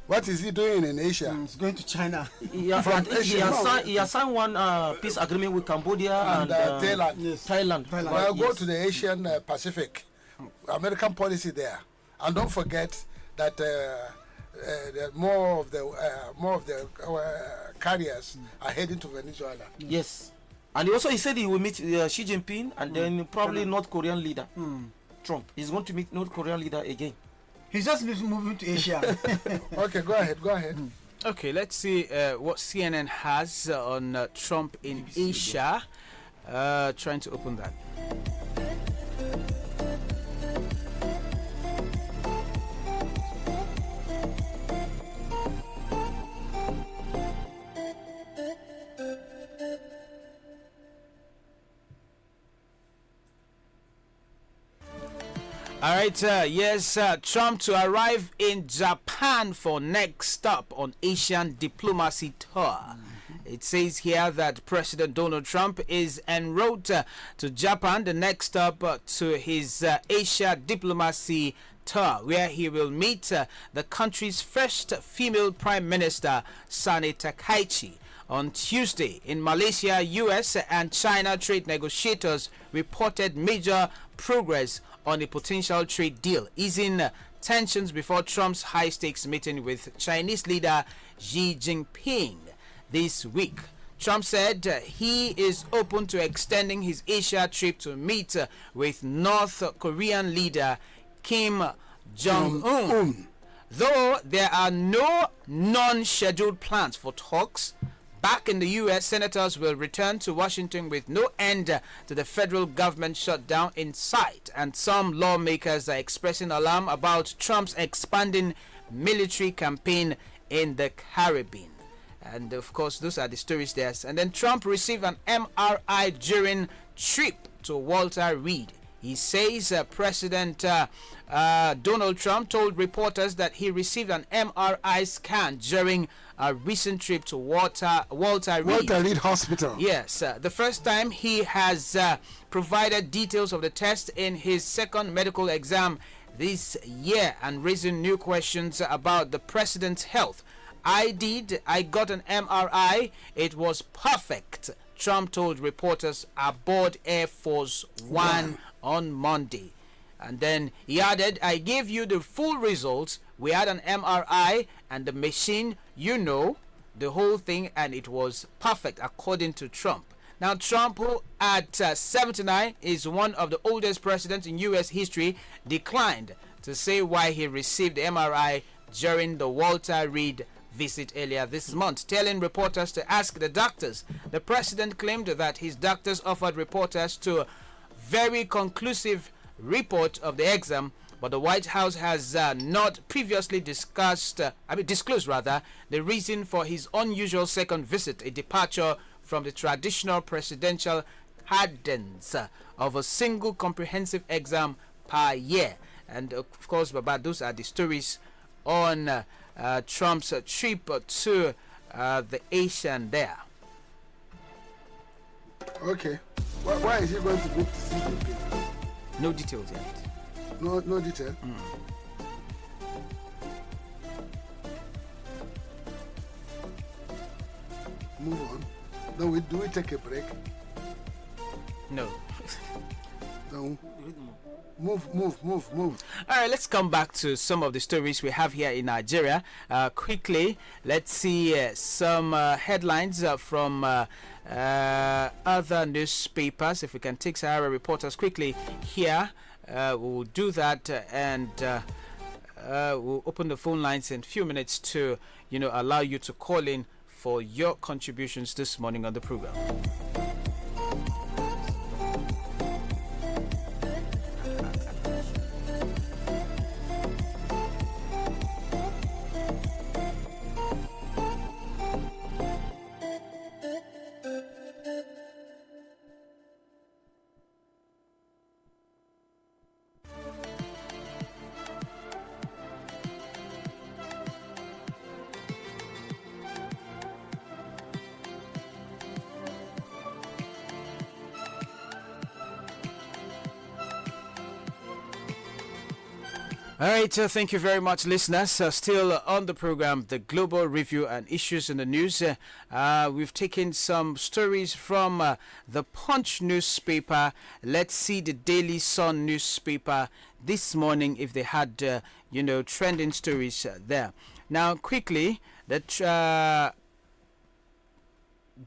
What is he doing in Asia? He's going to China. He has signed one peace agreement with Cambodia and Thailand. Yes. Thailand. Well, go to the Asian Pacific. American policy there. And don't forget that more of the carriers are heading to Venezuela. Yes. And he said he will meet Xi Jinping and then probably North Korean leader. Trump. He's going to meet North Korean leader again. He's just moving to Asia. Okay, go ahead. Okay, let's see what CNN has on Trump in Asia. Trying to open that. All right, yes, Trump to arrive in Japan for next stop on Asian diplomacy tour. It says here that President Donald Trump is en route to Japan, the next stop to his Asia diplomacy tour, where he will meet the country's first female Prime Minister, Sane Takaichi. On Tuesday, in Malaysia, US and China trade negotiators reported major progress on a potential trade deal, easing tensions before Trump's high-stakes meeting with Chinese leader Xi Jinping this week. Trump said he is open to extending his Asia trip to meet with North Korean leader Kim Jong-un. Though there are no non-scheduled plans for talks, back in the U.S., senators will return to Washington with no end to the federal government shutdown in sight, and some lawmakers are expressing alarm about Trump's expanding military campaign in the Caribbean. And of course, those are the stories there. And then Trump received an MRI during trip to Walter Reed. He says President Donald Trump told reporters that he received an MRI scan during a recent trip to Walter Reed Hospital. Yes, the first time he has provided details of the test in his second medical exam this year, and raising new questions about the president's health. I got an MRI. It was perfect, Trump told reporters aboard Air Force One on Monday. And then he added, I gave you the full results. We had an MRI and the machine, the whole thing, and it was perfect, according to Trump. Now, Trump, who at 79 is one of the oldest presidents in U.S. history, declined to say why he received the MRI during the Walter Reed visit earlier this month, telling reporters to ask the doctors. The president claimed that his doctors offered reporters to very conclusive report of the exam, but the White House has not previously disclosed the reason for his unusual second visit, a departure from the traditional presidential cadence of a single comprehensive exam per year. And of course, Baba, those are the stories on Trump's trip to the Asian there. Okay. Why is he going to meet Xi Jinping? No details yet. No detail. Move on. Do we take a break? No. No. Move. All right, let's come back to some of the stories we have here in Nigeria. Quickly, let's see some headlines from other newspapers. If we can take Sahara Reporters quickly here, we'll do that, and we'll open the phone lines in a few minutes to allow you to call in for your contributions this morning on the program. All right, thank you very much, listeners. Still on the program, the global review and issues in the news. We've taken some stories from the Punch newspaper. Let's see the Daily Sun newspaper this morning if they had, trending stories there. Now, quickly, the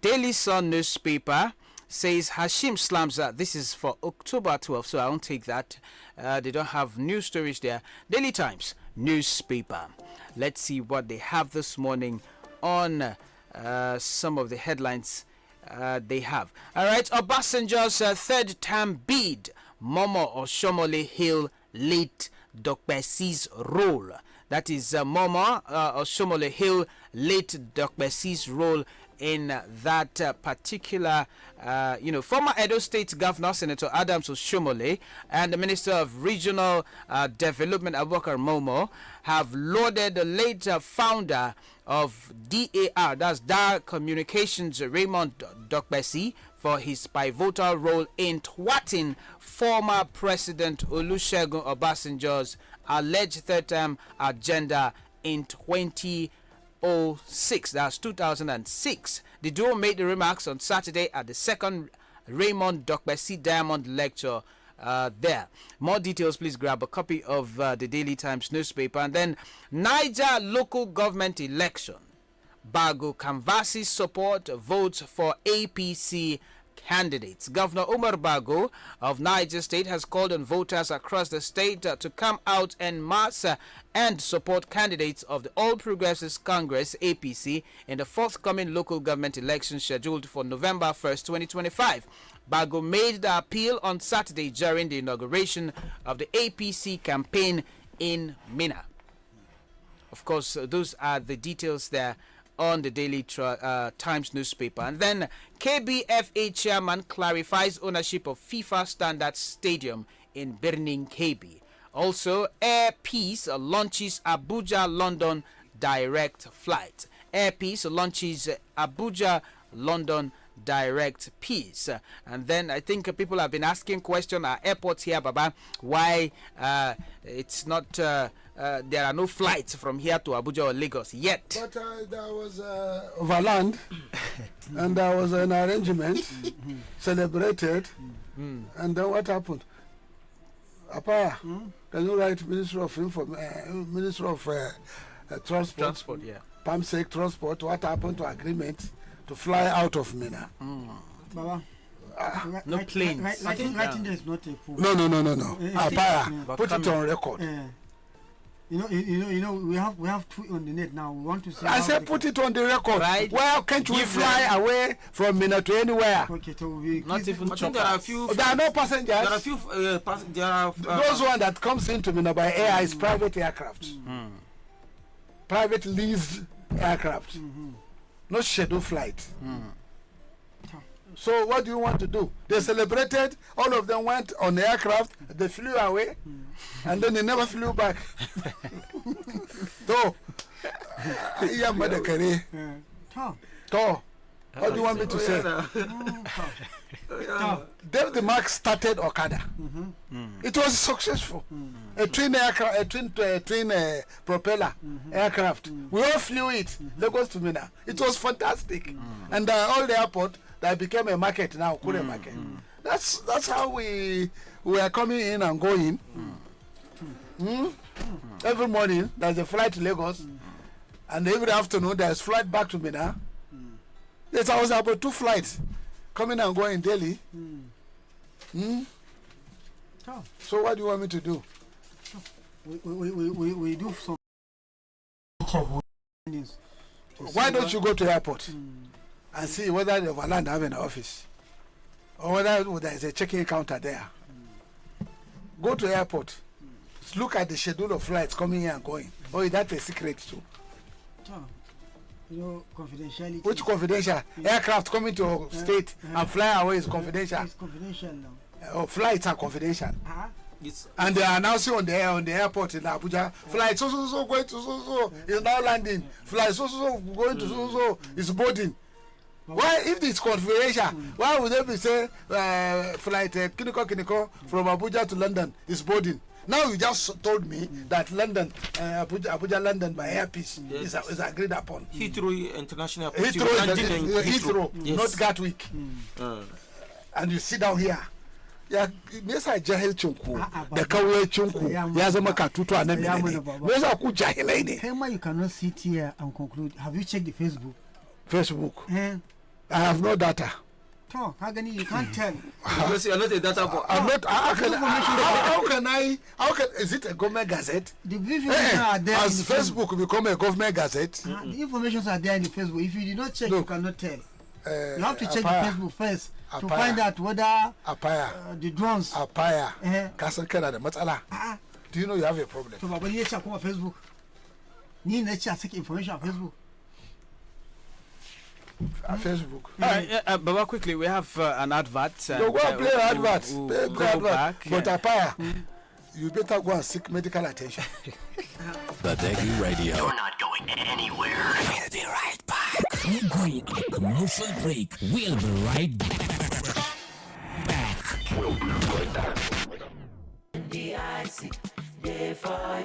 Daily Sun newspaper says Hashim slams that. This is for October 12th, so I won't take that. They don't have news stories there. Daily Times, newspaper. Let's see what they have this morning on some of the headlines they have. All right, Obasanjo's third term bid. Momo Oshomole hail late Dokpesi's role. That is Momo Oshomole hail late Dokpesi's role in that particular, former Edo State Governor Senator Adams Oshomole and the Minister of Regional Development Abubakar Momo have lauded the late founder of DAR, that's Dar Communications, Raymond Dokpesi, for his pivotal role in thwarting former President Olusegun Obasanjo's alleged third-term agenda in 2006. That's 2006. The duo made the remarks on Saturday at the second Raymond Dokpesi Diamond Lecture there. More details, please grab a copy of the Daily Times newspaper. And then Niger local government election. Bago canvasses support votes for APC candidates. Governor Umar Bago of Niger State has called on voters across the state to come out en masse and support candidates of the All Progressives Congress APC in the forthcoming local government election scheduled for November 1st, 2025. Bago made the appeal on Saturday during the inauguration of the APC campaign in Minna. Of course, those are the details there on the Daily Times newspaper. And then KBFA chairman clarifies ownership of FIFA Standard Stadium in Birnin KB. Also, Air Peace launches Abuja-London direct flight. Air Peace launches Abuja-London direct peace. And then I think people have been asking questions at airports here, Baba, why it's not there are no flights from here to Abuja or Lagos yet. But there was overland and there was an arrangement celebrated, and then what happened? Apaya, can you write Minister of Transport, yeah. PAMSEC Transport, what happened to agreement to fly out of Minna? Baba, no planes. Writing there is not a proof. No. Apaya, put it on record. We have tweet on the net now. We want to say. I said put it on the record. Right. Well, can't we fly away from Minna to anywhere? Okay, so we Not even I think there are a few. There are no passengers. There are a few. Those one that comes into Minna by air is private aircraft. Private leased aircraft. No scheduled flight. So what do you want to do? They celebrated, all of them went on the aircraft, they flew away, and then they never flew back. So, what do you want me to say? David Mark started Okada. It was successful. A twin propeller aircraft. We all flew it. Lagos to Minna. It was fantastic. And all the airport that became a market now, Kure market. That's how we are coming in and going. Every morning there's a flight to Lagos, and every afternoon there's flight back to Minna. Yes, I was about 2 flights coming and going daily. So what do you want me to do? We do some. Why don't you go to the airport and see whether the overland have an office or whether there is a checking counter there? Go to the airport. Look at the schedule of flights coming here and going. Or is that a secret too? Confidentiality. Which confidential? Aircraft coming to state and fly away is confidential. It's confidential now. Flights are confidential. And they are announcing on the airport in Abuja, flight so going to so is now landing. Flight so going to so is boarding. Why, if it's confidential, why would they be say flight Kiniko from Abuja to London is boarding? Now you just told me that London, Abuja London by Air Peace is agreed upon. Heathrow International Heathrow, yes. Not Gatwick. And you sit down here. Ya nesa jahil chunku da kawai chunku ya zama katutu anan ne nesa ku jahilai ne. Tema, you cannot sit here and conclude. Have you checked the Facebook? I have no data. So, how can you can't tell? Because you are not a data boy. I'm not. How can? Is it a government gazette? The information are there. Has in the Facebook become a government gazette? The information are there in the Facebook. If you did not check, you cannot tell. You have to check the Facebook first to find out whether the drones. Kasan kana da matsala. Do you know you have a problem? So, but you check on Facebook. You need to check information on Facebook. Facebook. Baba, quickly, we have an advert. No, go and play advert. Play advert. Back. But Apaya, you better go and seek medical attention. Badeggi Radio. You're not going anywhere. We'll be right back. We're going on a commercial break. We'll be right back. We'll be right back.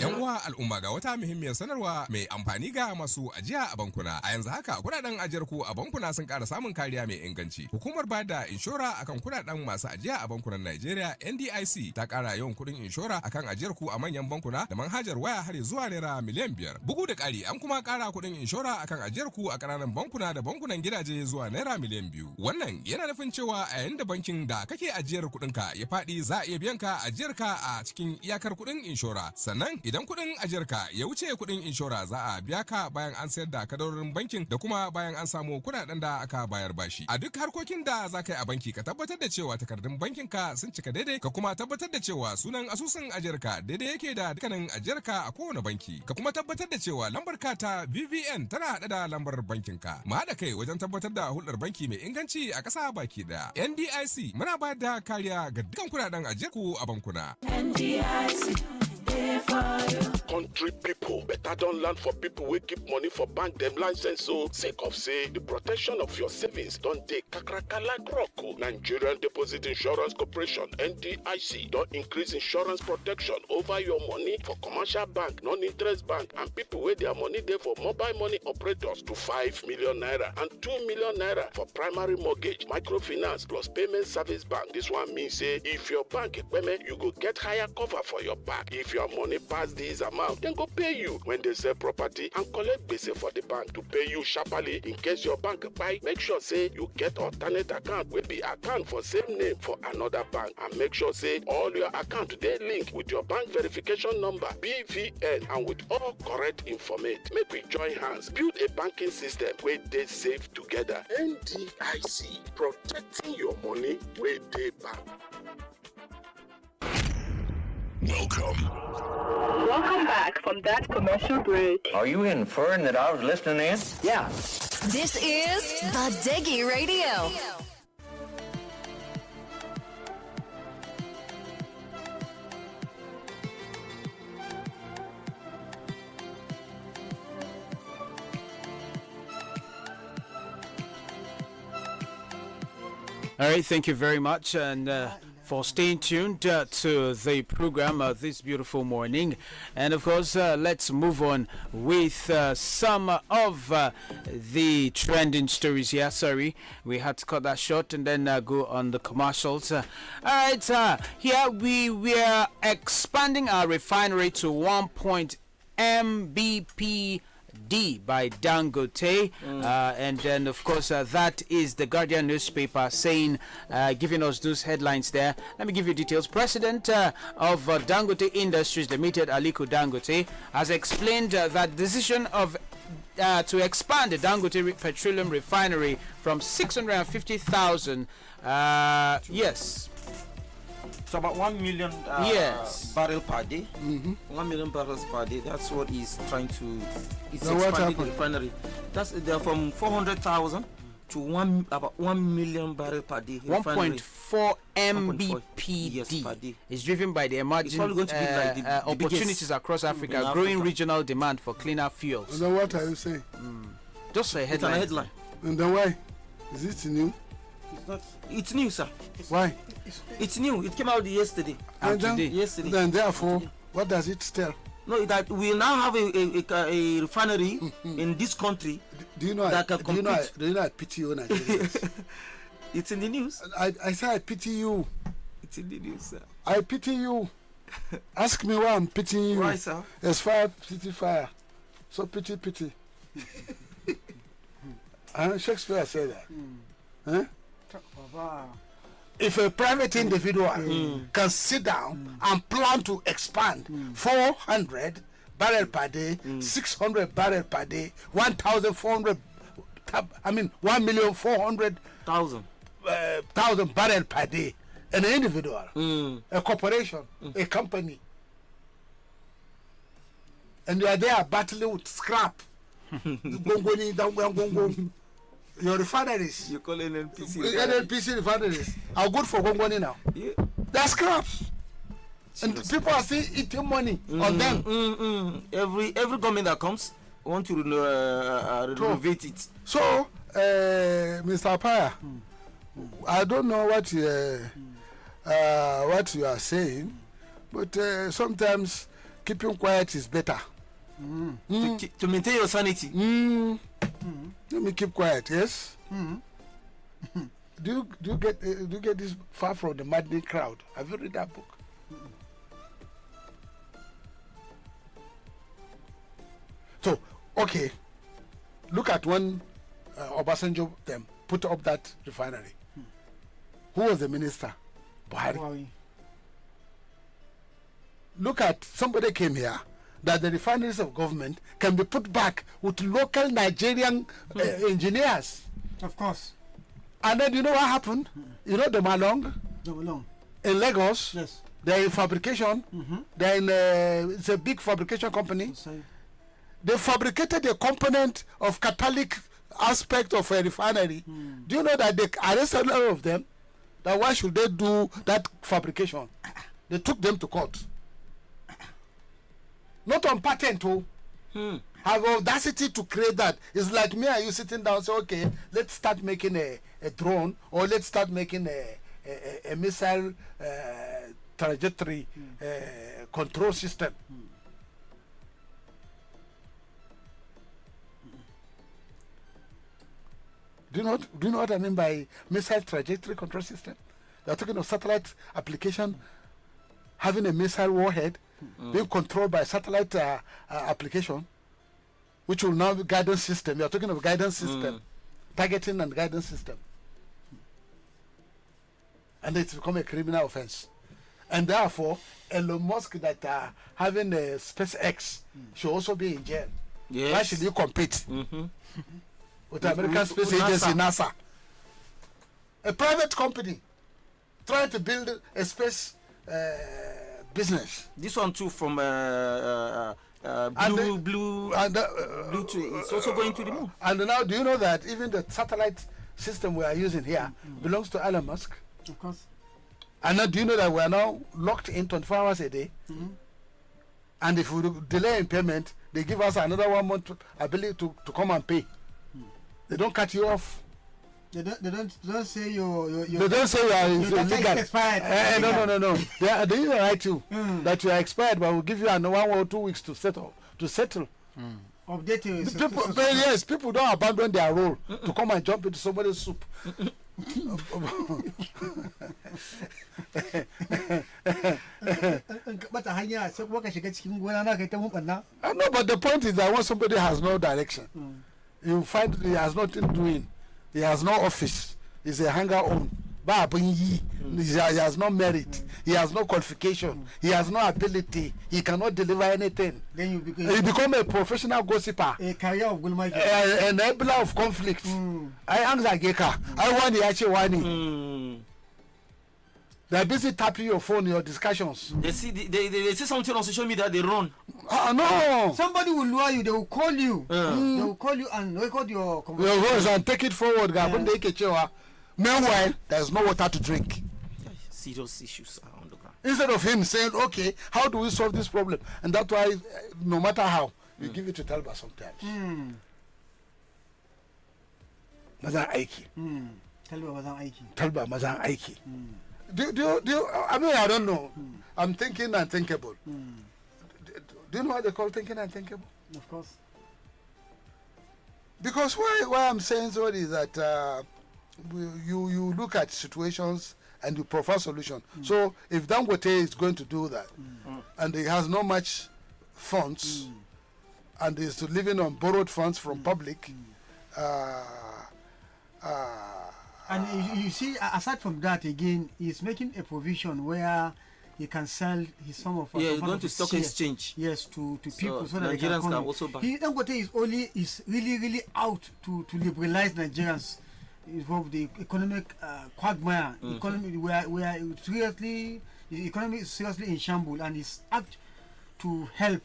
Yan uwa al'umma ga wata muhimmiyar sanarwa mai amfani ga masu ajiya a bankuna. A yanzu haka kudaden ajiyar ku a bankuna sun ƙara samun kariya mai inganci. Hukumar bada inshora akan kudaden masu ajiya a bankunan Najeriya NDIC ta ƙara yawan kuɗin inshora akan ajiyar ku a manyan bankuna da manhajar waya har zuwa naira miliyan 5. Bugu da ƙari an kuma ƙara kuɗin inshora akan ajiyar ku a ƙananan bankuna da bankunan gidaje zuwa naira miliyan 2. Wannan yana nufin cewa a yayin da bankin da kake ajiyar kuɗinka ya faɗi za a iya biyan ka ajiyar ka a cikin iyakar kuɗin inshora. Sannan idan kuɗin ajiyarka ya wuce kuɗin inshora za a biya ka bayan an sayar da kadarorin bankin da kuma bayan an samu kuɗaɗen da aka bayar bashi. A duk harkokin da za ka yi a banki ka tabbatar da cewa takardun bankinka sun cika daidai, ka kuma tabbatar da cewa sunan asusun ajiyarka daidai yake da dukkanin ajiyarka a kowane banki, ka kuma tabbatar da cewa lambar ka ta BVN tana haɗe da lambar bankinka. Mu haɗa kai wajen tabbatar da hulɗar banki mai inganci a ƙasa baki ɗaya. NDIC muna ba da kariya ga dukkan kuɗaɗen ajiyarku a bankuna. NDIC. Country people better don't learn for people wey keep money for bank dem license so sake of say the protection of your savings don dey kakaraka like rock. Nigerian Deposit Insurance Corporation NDIC don increase insurance protection over your money for commercial bank, non-interest bank and people wey their money dey for mobile money operators to 5 million naira and 2 million naira for primary mortgage, microfinance plus payment service bank. This one mean say if your bank ekpeme, you go get higher cover for your bank. If your money pass this amount, then go pay you when they sell property and collect gbese for the bank to pay you sharply in case your bank buy. Make sure say you get alternate account wey be account for same name for another bank, and make sure say all your account dey linked with your bank verification number BVN and with all correct information. Make we join hands build a banking system wey dey safe together. NDIC, protecting your money wey dey bank. Welcome back from that commercial break. Are you inferring that I was listening in? Yeah. This is Badeggi Radio. All right, thank you very much, and for staying tuned to the program this beautiful morning. And of course, let's move on with some of the trending stories here. Sorry, we had to cut that short and then go on the commercials. All right, here we are expanding our refinery to 1 Mbp by Dangote, and then of course that is the Guardian newspaper saying, giving us those headlines there. Let me give you details. President of Dangote Industries Limited, Aliko Dangote, has explained that decision of to expand the Dangote Petroleum Refinery from 650,000 yes. It's about 1 million barrel per day. 1 million barrels per day. That's what he's trying to. It's expanding the refinery. That's they're from 400,000 to about 1 million barrel per day. 1.4 Mbpd per day. Is driven by the emerging opportunities across Africa, growing regional demand for cleaner fuels. And then what are you saying? Just a headline. It's a headline. And then why? Is it new? It's new, sir. Why? It's new. It came out yesterday. And then, yesterday. Then therefore, what does it tell? No, that we now have a refinery in this country. Do you know? Do you know I pity you, Nigerians? It's in the news. I say I pity you. It's in the news, sir. I pity you. Ask me why I'm pitying you. Why, sir? As fire, pity fire. So pity. Shakespeare said that. Huh? If a private individual can sit down and plan to expand 400 barrel per day, 600 barrel per day, 1,400, 1,400,000 barrel per day, an individual, a corporation, a company, and you are there battling with scrap. Your refineries. You call NNPC. NNPC refineries are good for Gongoni now. Yeah. They're scraps. And people are still eating money on them. Every government that comes want to renovate it. So, Mr. Paya, I don't know what you are saying, but sometimes keeping quiet is better. To maintain your sanity. Let me keep quiet. Yes. Do you get this Far From the Maddening Crowd? Have you read that book? So, okay, look at when Obasanjo them put up that refinery. Who was the minister? Buhari. Look at, somebody came here that the refineries of government can be put back with local Nigerian engineers. Of course. And then you know what happened? You know the Malong? In Lagos? Yes. They're in fabrication. They're in it's a big fabrication company. They fabricated a component of catalytic aspect of a refinery. Do you know that they arrested all of them? That why should they do that fabrication? They took them to court. Not on patent, have audacity to create that. It's like me and you sitting down and say, okay, let's start making a drone, or let's start making a missile trajectory control system. Do you know what I mean by missile trajectory control system? They are talking of satellite application, having a missile warhead being controlled by satellite application, which will now be guidance system. You are talking of guidance system, targeting and guidance system, and it's become a criminal offense. And therefore, Elon Musk that are having a SpaceX should also be in jail. Yes. Why should you compete with the American Space Agency, NASA? A private company trying to build a space business. This one too from blue to it's also going to the moon. And now, do you know that even the satellite system we are using here belongs to Elon Musk? Of course. And now, do you know that we are now locked in 24 hours a day? And if we delay in payment, they give us another 1 month ability to come and pay. They don't cut you off. They don't say you. They don't say you are illegal. Expired. No. They even write you that you are expired, but we'll give you another 1 or 2 weeks to settle. Update you. Yes, people don't abandon their role to come and jump into somebody's soup. But I know, but the point is that when somebody has no direction, you find he has nothing doing. He has no office. He's a hanger-on. He has no merit. He has no qualification. He has no ability. He cannot deliver anything. Then you become a professional gossiper. A career of Gulmaji. An enabler of conflict. I am Zageka. I want the Achiwani. They're busy tapping your phone, your discussions. They see something on social media, they run. No. Somebody will lure you, they will call you. They will call you and record your conversation. Your voice and take it forward. Meanwhile, there's no water to drink. Serious issues are on the ground. Instead of him saying, okay, how do we solve this problem? And that's why, no matter how, you give it to Talba sometimes. Mazan aiki. Talba mazan aiki. Do you, I mean, I don't know. I'm thinking unthinkable. Do you know what they call thinking unthinkable? Of course. Because why I'm saying so is that you look at situations and you provide solution. So if Dangote is going to do that and he has not much funds and is living on borrowed funds from public, And you see, aside from that, again, he's making a provision where he can sell his some of he's going to stock exchange. Yes, to people so that Nigerians can also buy. Dangote is really out to liberalize Nigerians from the economic quagmire. Economy where seriously the economy is seriously in shambles, and is apt to help.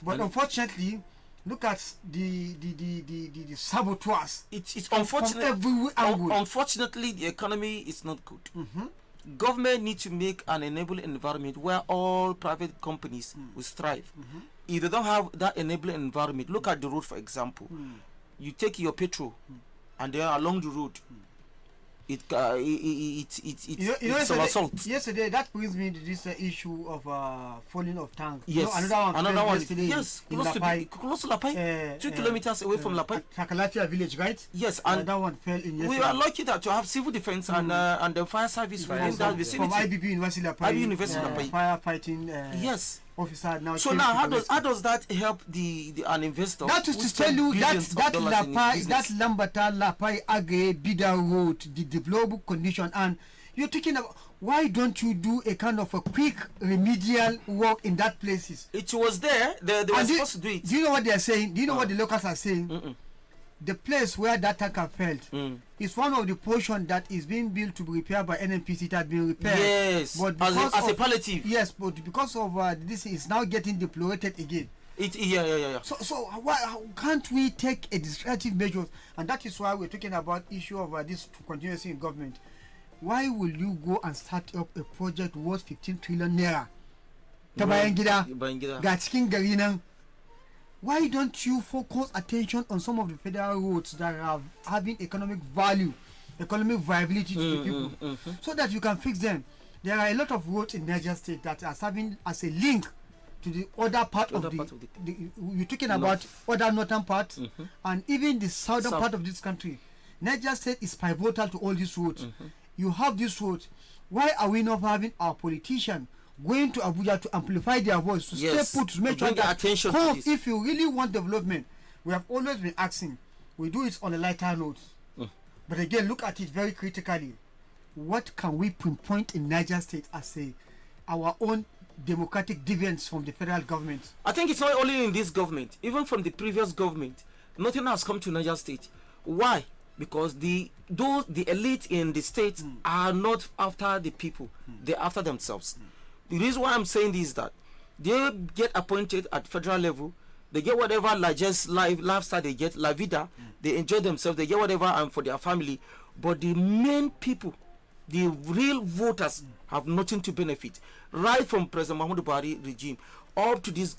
But unfortunately, look at the saboteurs. It's unfortunate. Unfortunately, the economy is not good. Government need to make an enabling environment where all private companies will thrive. If they don't have that enabling environment, look at the road, for example. You take your petrol, and then along the road, it's assault. Yesterday, that brings me to this issue of falling of tank. Yes, another one. Yes, close to Lapai, 2 kilometers away from Lapai. Takalafia village, right? Yes, and that one fell in yesterday. We are lucky that to have civil defense and the fire service within that vicinity. From IBB University Lapai. IBB University Lapai. Firefighting. Yes. Officer now. So now, how does that help an investor? That is to tell you that Lambata Lapai Agre Bida Road, the deplorable condition, and you're talking about why don't you do a kind of a quick remedial work in that places? It was there. They were supposed to do it. Do you know what they are saying? Do you know what the locals are saying? The place where that tanker fell is one of the portions that is being built to be repaired by NNPC. It has been repaired. Yes, but as a palliative. Yes, but because of this, is now getting deployed again. Yeah. So why can't we take a destructive measures? And that is why we're talking about issue of this continuity in government. Why will you go and start up a project worth 15 trillion naira? Tabayangida. Why don't you focus attention on some of the federal roads that are having economic value, economic viability to the people, so that you can fix them? There are a lot of roads in Niger State that are serving as a link to the other part of the you're talking about other northern part and even the southern part of this country. Niger State is pivotal to all these roads. You have these roads. Why are we not having our politicians going to Abuja to amplify their voice, to stay put, to make sure that if you really want development? We have always been asking, we do it on a lighter note, but again, look at it very critically. What can we pinpoint in Niger State as our own democratic deviance from the federal government? I think it's not only in this government, even from the previous government, nothing has come to Niger State. Why? Because the elite in the state are not after the people, they're after themselves. The reason why I'm saying this is that they get appointed at federal level, they get whatever largest lifestyle they get, la vida, they enjoy themselves, they get whatever for their family, but the main people, the real voters, have nothing to benefit. Right from President Muhammadu Buhari regime up to this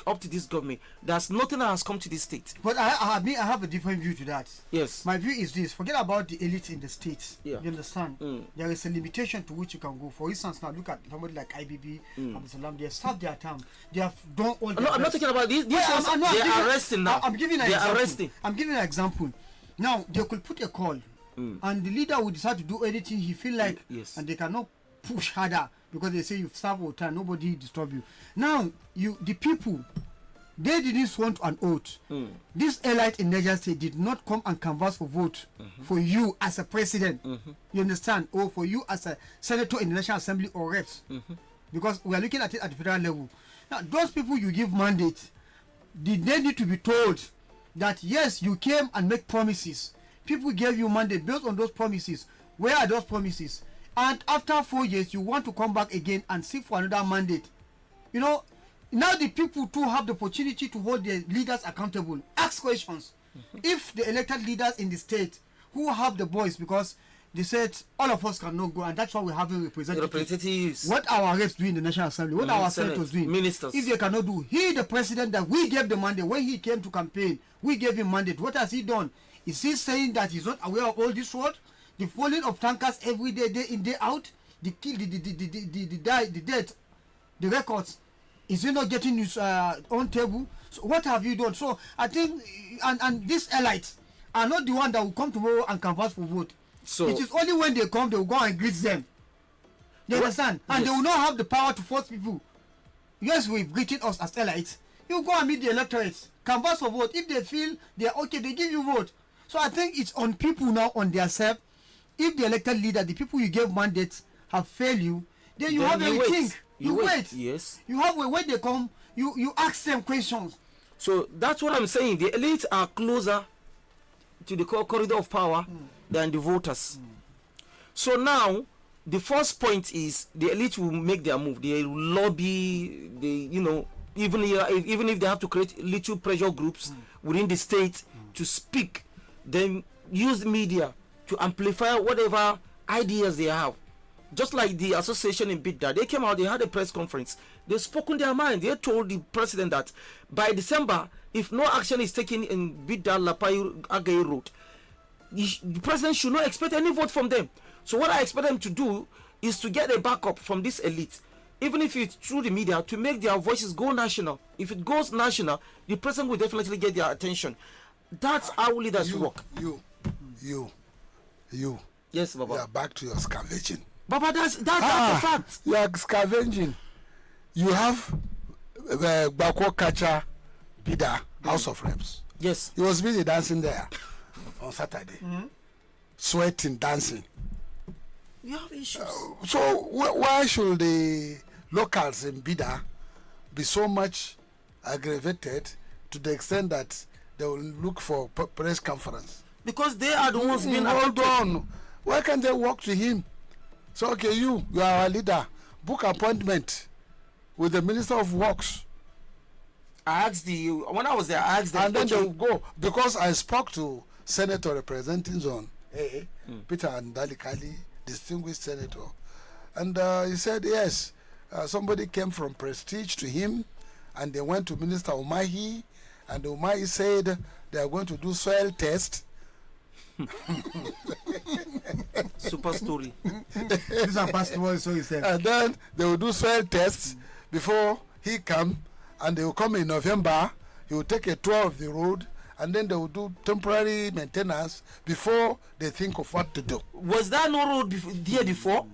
government, there's nothing that has come to this state. But I have a different view to that. Yes. My view is this: forget about the elite in the states. Yeah. You understand? There is a limitation to which you can go. For instance, now look at somebody like IBB, Abdulsalam. They have served their term. They have done all. No, I'm not talking about this. They are arresting now. I'm giving an example. Now they could put a call, and the leader would decide to do anything he feel like, and they cannot push harder because they say you've served all time, nobody disturb you. Now the people, they didn't want an oath. This elite in Niger State did not come and canvass for vote for you as a president. You understand? Or for you as a senator in the National Assembly or reps. Because we are looking at it at the federal level. Now those people you give mandate, they need to be told that yes, you came and make promises. People gave you mandate based on those promises. Where are those promises? And after 4 years, you want to come back again and seek for another mandate. You know, now the people too have the opportunity to hold their leaders accountable. Ask questions. If the elected leaders in the state who have the voice, because they said all of us cannot go, and that's why we have representatives. What our reps do in the National Assembly, what our senators doing, ministers. If they cannot do, he, the president that we gave the mandate when he came to campaign, we gave him mandate. What has he done? Is he saying that he's not aware of all this world? The falling of tankers every day, day in, day out, the kill, the death, the records. Is he not getting his own table? So what have you done? So I think, and these elites are not the one that will come tomorrow and canvass for vote. So it is only when they come, they will go and greet them. You understand? And they will not have the power to force people. Yes, we've greeted us as elites. You go and meet the electorate, canvass for vote. If they feel they are okay, they give you vote. So I think it's on people now, on their self. if the elected leader, the people you gave mandates, have failed you, then you have a king. You wait. Yes. You have when they come, you ask them questions. So that's what I'm saying. The elites are closer to the corridor of power than the voters. So now, the first point is the elite will make their move. They will lobby. They, even if they have to create little pressure groups within the state to speak, then use media to amplify whatever ideas they have. Just like the association in Bidda, they came out, they had a press conference. They spoke on their mind. They told the president that by December, if no action is taken in Bidda Lapai Agaye Road, the president should not expect any vote from them. So what I expect them to do is to get a backup from this elite, even if it's through the media, to make their voices go national. If it goes national, the president will definitely get their attention. That's how leaders work. You. Yes, Baba. You are back to your scavenging. Baba, that's a fact. You are scavenging. You have Bako Kacha Bida, House of Reps. Yes. He was busy dancing there on Saturday. Sweating, dancing. You have issues. So why should the locals in Bida be so much aggravated to the extent that they will look for press conference? Because they are the ones being hold on. Why can't they walk to him? So okay, you are our leader. Book appointment with the Minister of Works. I asked when I was there, I asked them. And then they will go, because I spoke to Senator representing Zone A, Peter Andalikali, distinguished senator, and he said yes, somebody came from Prestige to him, and they went to Minister Umahi, and Umahi said they are going to do soil test. Super story. These are past words, so he said. And then they will do soil tests before he come, and they will come in November. He will take a tour of the road, and then they will do temporary maintenance before they think of what to do. Was there no road there before?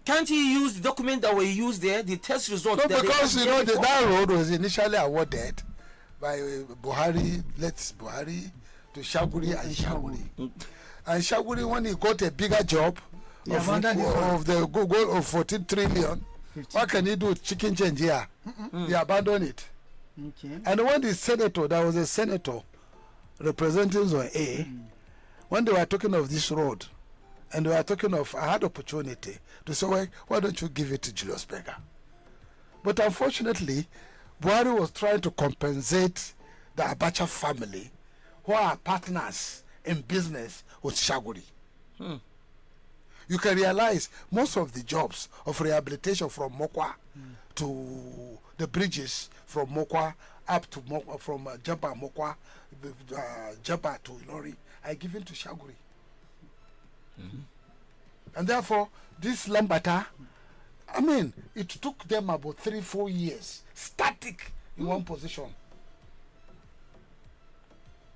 Can't he use the document that were used there, the test results? No, because that road was initially awarded by Buhari, let's Buhari, to Shaguri and Shaguri. And Shaguri, when he got a bigger job of the goal of 14 trillion, what can he do with chicken change here? He abandoned it. Okay. And when the senator, there was a senator representing Zone A, when they were talking of this road, and they were talking of, I had opportunity to say, why don't you give it to Julius Berger? But unfortunately, Buhari was trying to compensate the Abacha family, who are partners in business with Shaguri. You can realize most of the jobs of rehabilitation from Mokwa to the bridges from Mokwa up to from Jabba Mokwa, Jabba to Ilori are given to Shaguri. And therefore, this Lambata, I mean, it took them about 3-4 years, static in one position.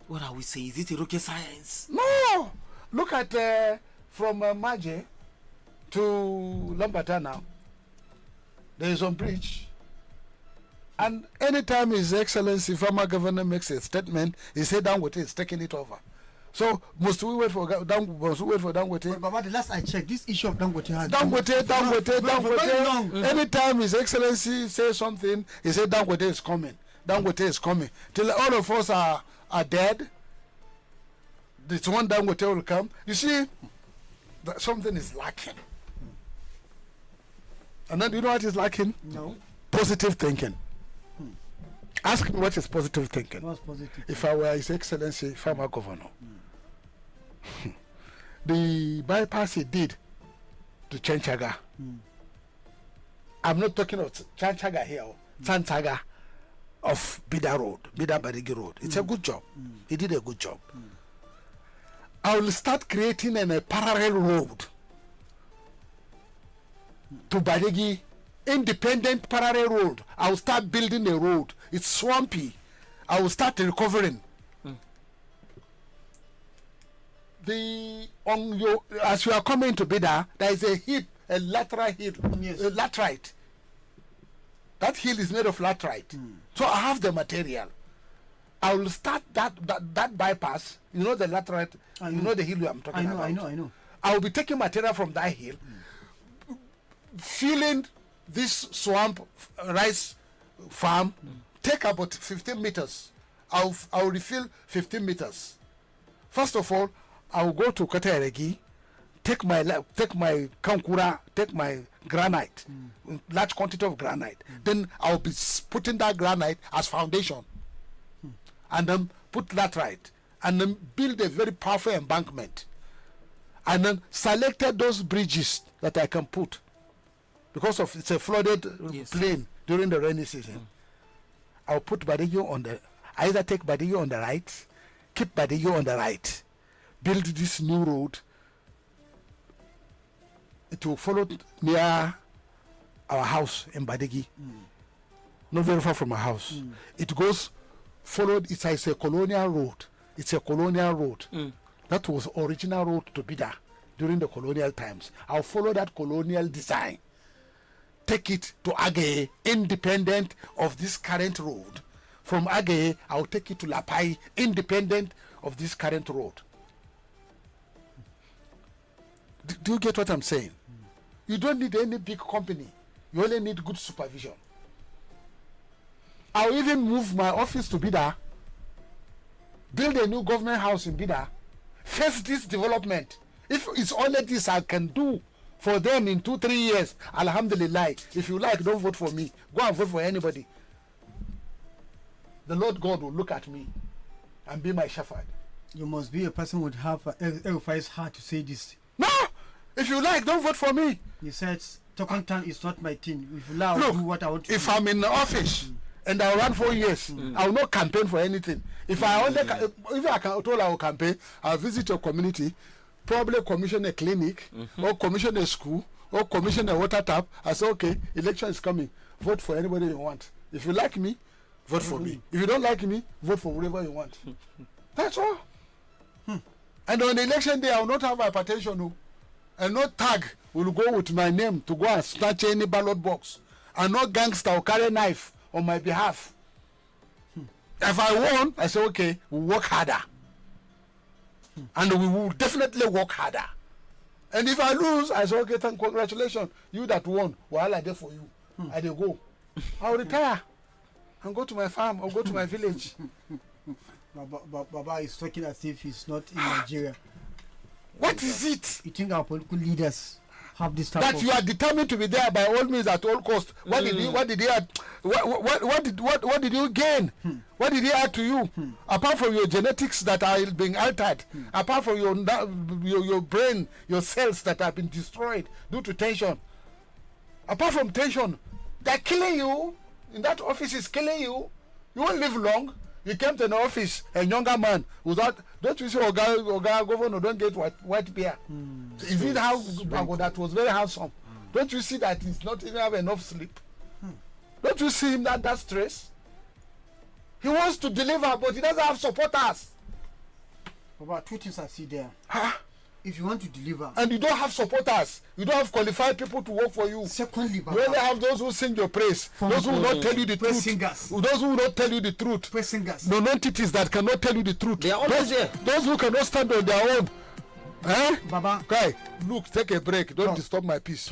What are we saying? Is it a rocket science? No! Look at from Maje to Lambata now. There is one bridge. And anytime His Excellency, former governor, makes a statement, he said Dangote is taking it over. So must we wait for Dangote? But the last I checked, this issue of Dangote has Dangote. Anytime His Excellency says something, he said Dangote is coming. Dangote is coming. Till all of us are dead. This one Dangote will come. You see, that something is lacking. And then you know what is lacking? No. Positive thinking. Ask me what is positive thinking. What's positive? If I were His Excellency, former governor, the bypass he did to Chanchaga. I'm not talking of Chanchaga here, Chanchaga of Bida Road, Bida Badeggi Road. It's a good job. He did a good job. I will start creating a parallel road to Badeggi, independent parallel road. I will start building a road. It's swampy. I will start recovering. As you are coming to Bida, there is a hill, a lateral hill, a laterite. That hill is made of laterite. So I have the material. I will start that bypass. You know the laterite. You know the hill I'm talking about. I know. I will be taking material from that hill, filling this swamp rice farm, take about 15 meters. I'll refill 15 meters. First of all, I will go to Kateregi, take my kankura, take my granite, large quantity of granite. Then I'll be putting that granite as foundation, and then put laterite, and then build a very powerful embankment, and then selected those bridges that I can put, because of it's a flooded plain during the rainy season. I'll put Badeggi on the, I either take Badeggi on the right, keep Badeggi on the right, build this new road. It will follow near our house in Badeggi, not very far from our house. It goes followed. It's a colonial road. It's a colonial road. That was original road to Bida during the colonial times. I'll follow that colonial design. Take it to Agay, independent of this current road. From Agay, I'll take it to Lapai, independent of this current road. Do you get what I'm saying? You don't need any big company. You only need good supervision. I'll even move my office to Bida, build a new government house in Bida, face this development. If it's only this I can do for them in 2-3 years, alhamdulillah. If you like, don't vote for me. Go and vote for anybody. The Lord God will look at me and be my shepherd. You must be a person who would have Elfai's heart to say this. No! If you like, don't vote for me. He said, Tokontan is not my thing. If you allow, look, do what I want to if do. I'm in the office and I'll run 4 years, I will not campaign for anything. If I only, if I can told I will campaign, I'll visit your community, probably commission a clinic, or commission a school, or commission a water tap. I say, okay, election is coming. Vote for anybody you want. If you like me, vote for me. If you don't like me, vote for whoever you want. That's all. And on election day, I will not have hypertension. No. And no tag will go with my name to go and snatch any ballot box. And no gangster will carry a knife on my behalf. If I won, I say, okay, we'll work harder. And we will definitely work harder. And if I lose, I say, okay, congratulations. You that won, well, I did for you. I did go. I'll retire and go to my farm or go to my village. Baba is talking as if he's not in Nigeria. What is it? You think our political leaders have this type that of... you are determined to be there by all means at all cost? What did you? What did he add? What did you gain? What did he add to you? Apart from your genetics that are being altered, apart from your brain, your cells that have been destroyed due to tension. Apart from tension, they're killing you. In that office is killing you. You won't live long. You came to an office, a younger man, without, don't you see, Oga governor don't get white beard? Is it how that was very handsome? Don't you see that he's not even have enough sleep? Don't you see him that stress? He wants to deliver, but he doesn't have supporters. About 2 things I see there. If you want to deliver, and you don't have supporters, you don't have qualified people to work for you. Secondly, you only have those who sing your praise, those who will not tell you the truth. Singers. Those who will not tell you the truth. Singers. Non-entities that cannot tell you the truth. They are always there. Those who cannot stand on their own. Eh? Baba. Guy, look, take a break. Don't disturb my peace.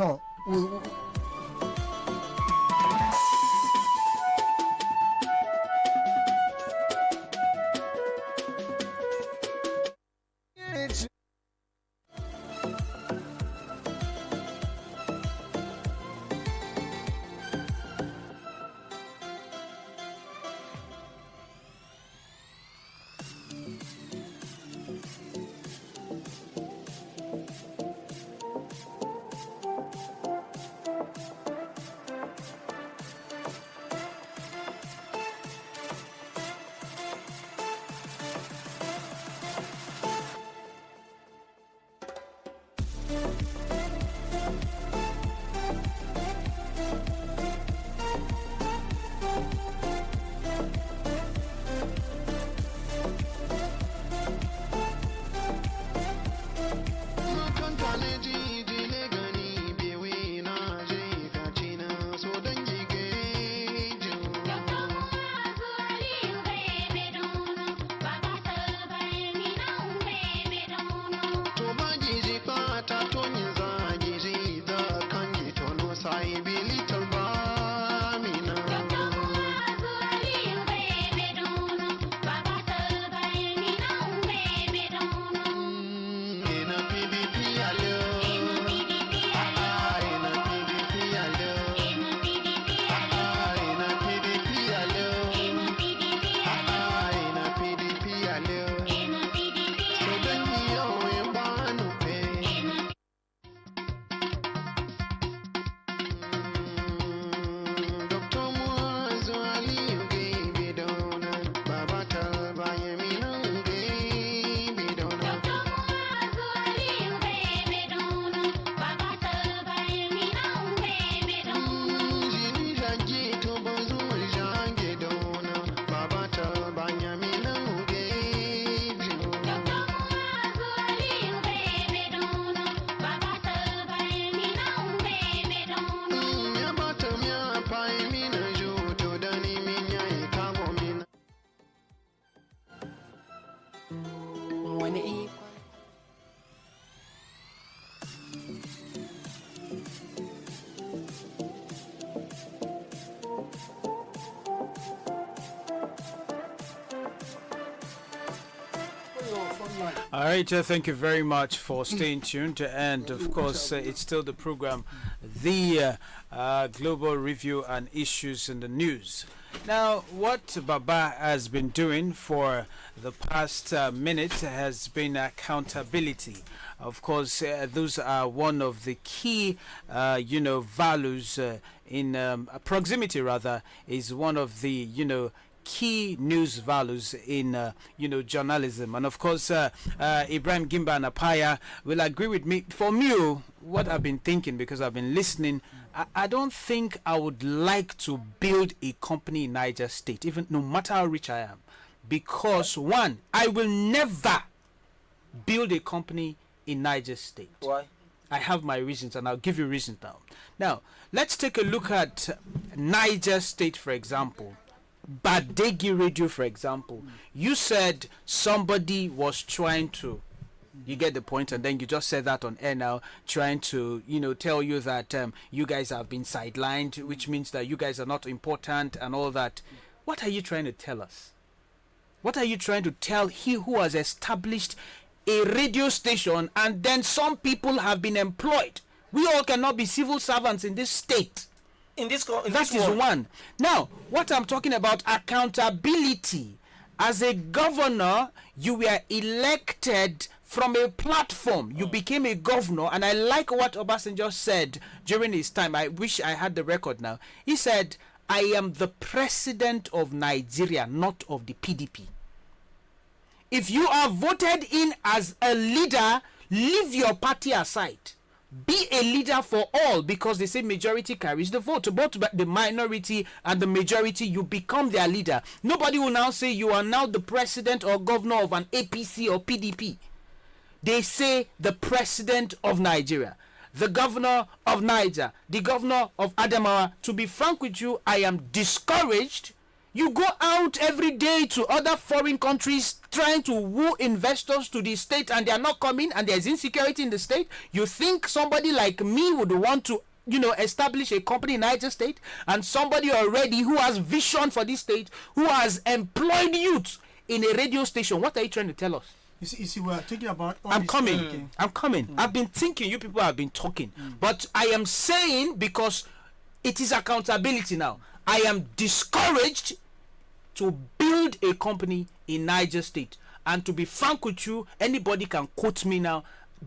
All right, thank you very much for staying tuned. And of course, it's still the program, the Global Review and Issues in the News. Now, what Baba has been doing for the past minute has been accountability. Of course, those are one of the key, values in proximity. Rather, is one of the key news values in journalism. And of course, Ibrahim Gimba and Apaya will agree with me. For me, what I've been thinking, because I've been listening, I don't think I would like to build a company in Niger State, even no matter how rich I am, because one, I will never build a company in Niger State. Why? I have my reasons, and I'll give you reasons now. Now, let's take a look at Niger State, for example. Badeggi Radio, for example. You said somebody was trying to, you get the point, and then you just said that on air now, trying to tell you that you guys have been sidelined, which means that you guys are not important and all that. What are you trying to tell us? What are you trying to tell he who has established a radio station and then some people have been employed? We all cannot be civil servants in this state. That is one. Now, what I'm talking about, accountability. As a governor, you were elected from a platform. You became a governor, and I like what Obasanjo said during his time. I wish I had the record now. He said, I am the president of Nigeria, not of the PDP. If you are voted in as a leader, leave your party aside. Be a leader for all, because they say majority carries the vote. Both the minority and the majority, you become their leader. Nobody will now say you are now the president or governor of an APC or PDP. They say the president of Nigeria, the governor of Niger, the governor of Adamawa. To be frank with you, I am discouraged. You go out every day to other foreign countries trying to woo investors to the state, and they are not coming, and there's insecurity in the state. You think somebody like me would want to establish a company in Niger State, and somebody already who has vision for this state, who has employed youth in a radio station? What are you trying to tell us? You see, we are talking about. I'm coming. I've been thinking. You people have been talking, but I am saying, because it is accountability now. I am discouraged to build a company in Niger State. And to be frank with you, anybody can quote me now,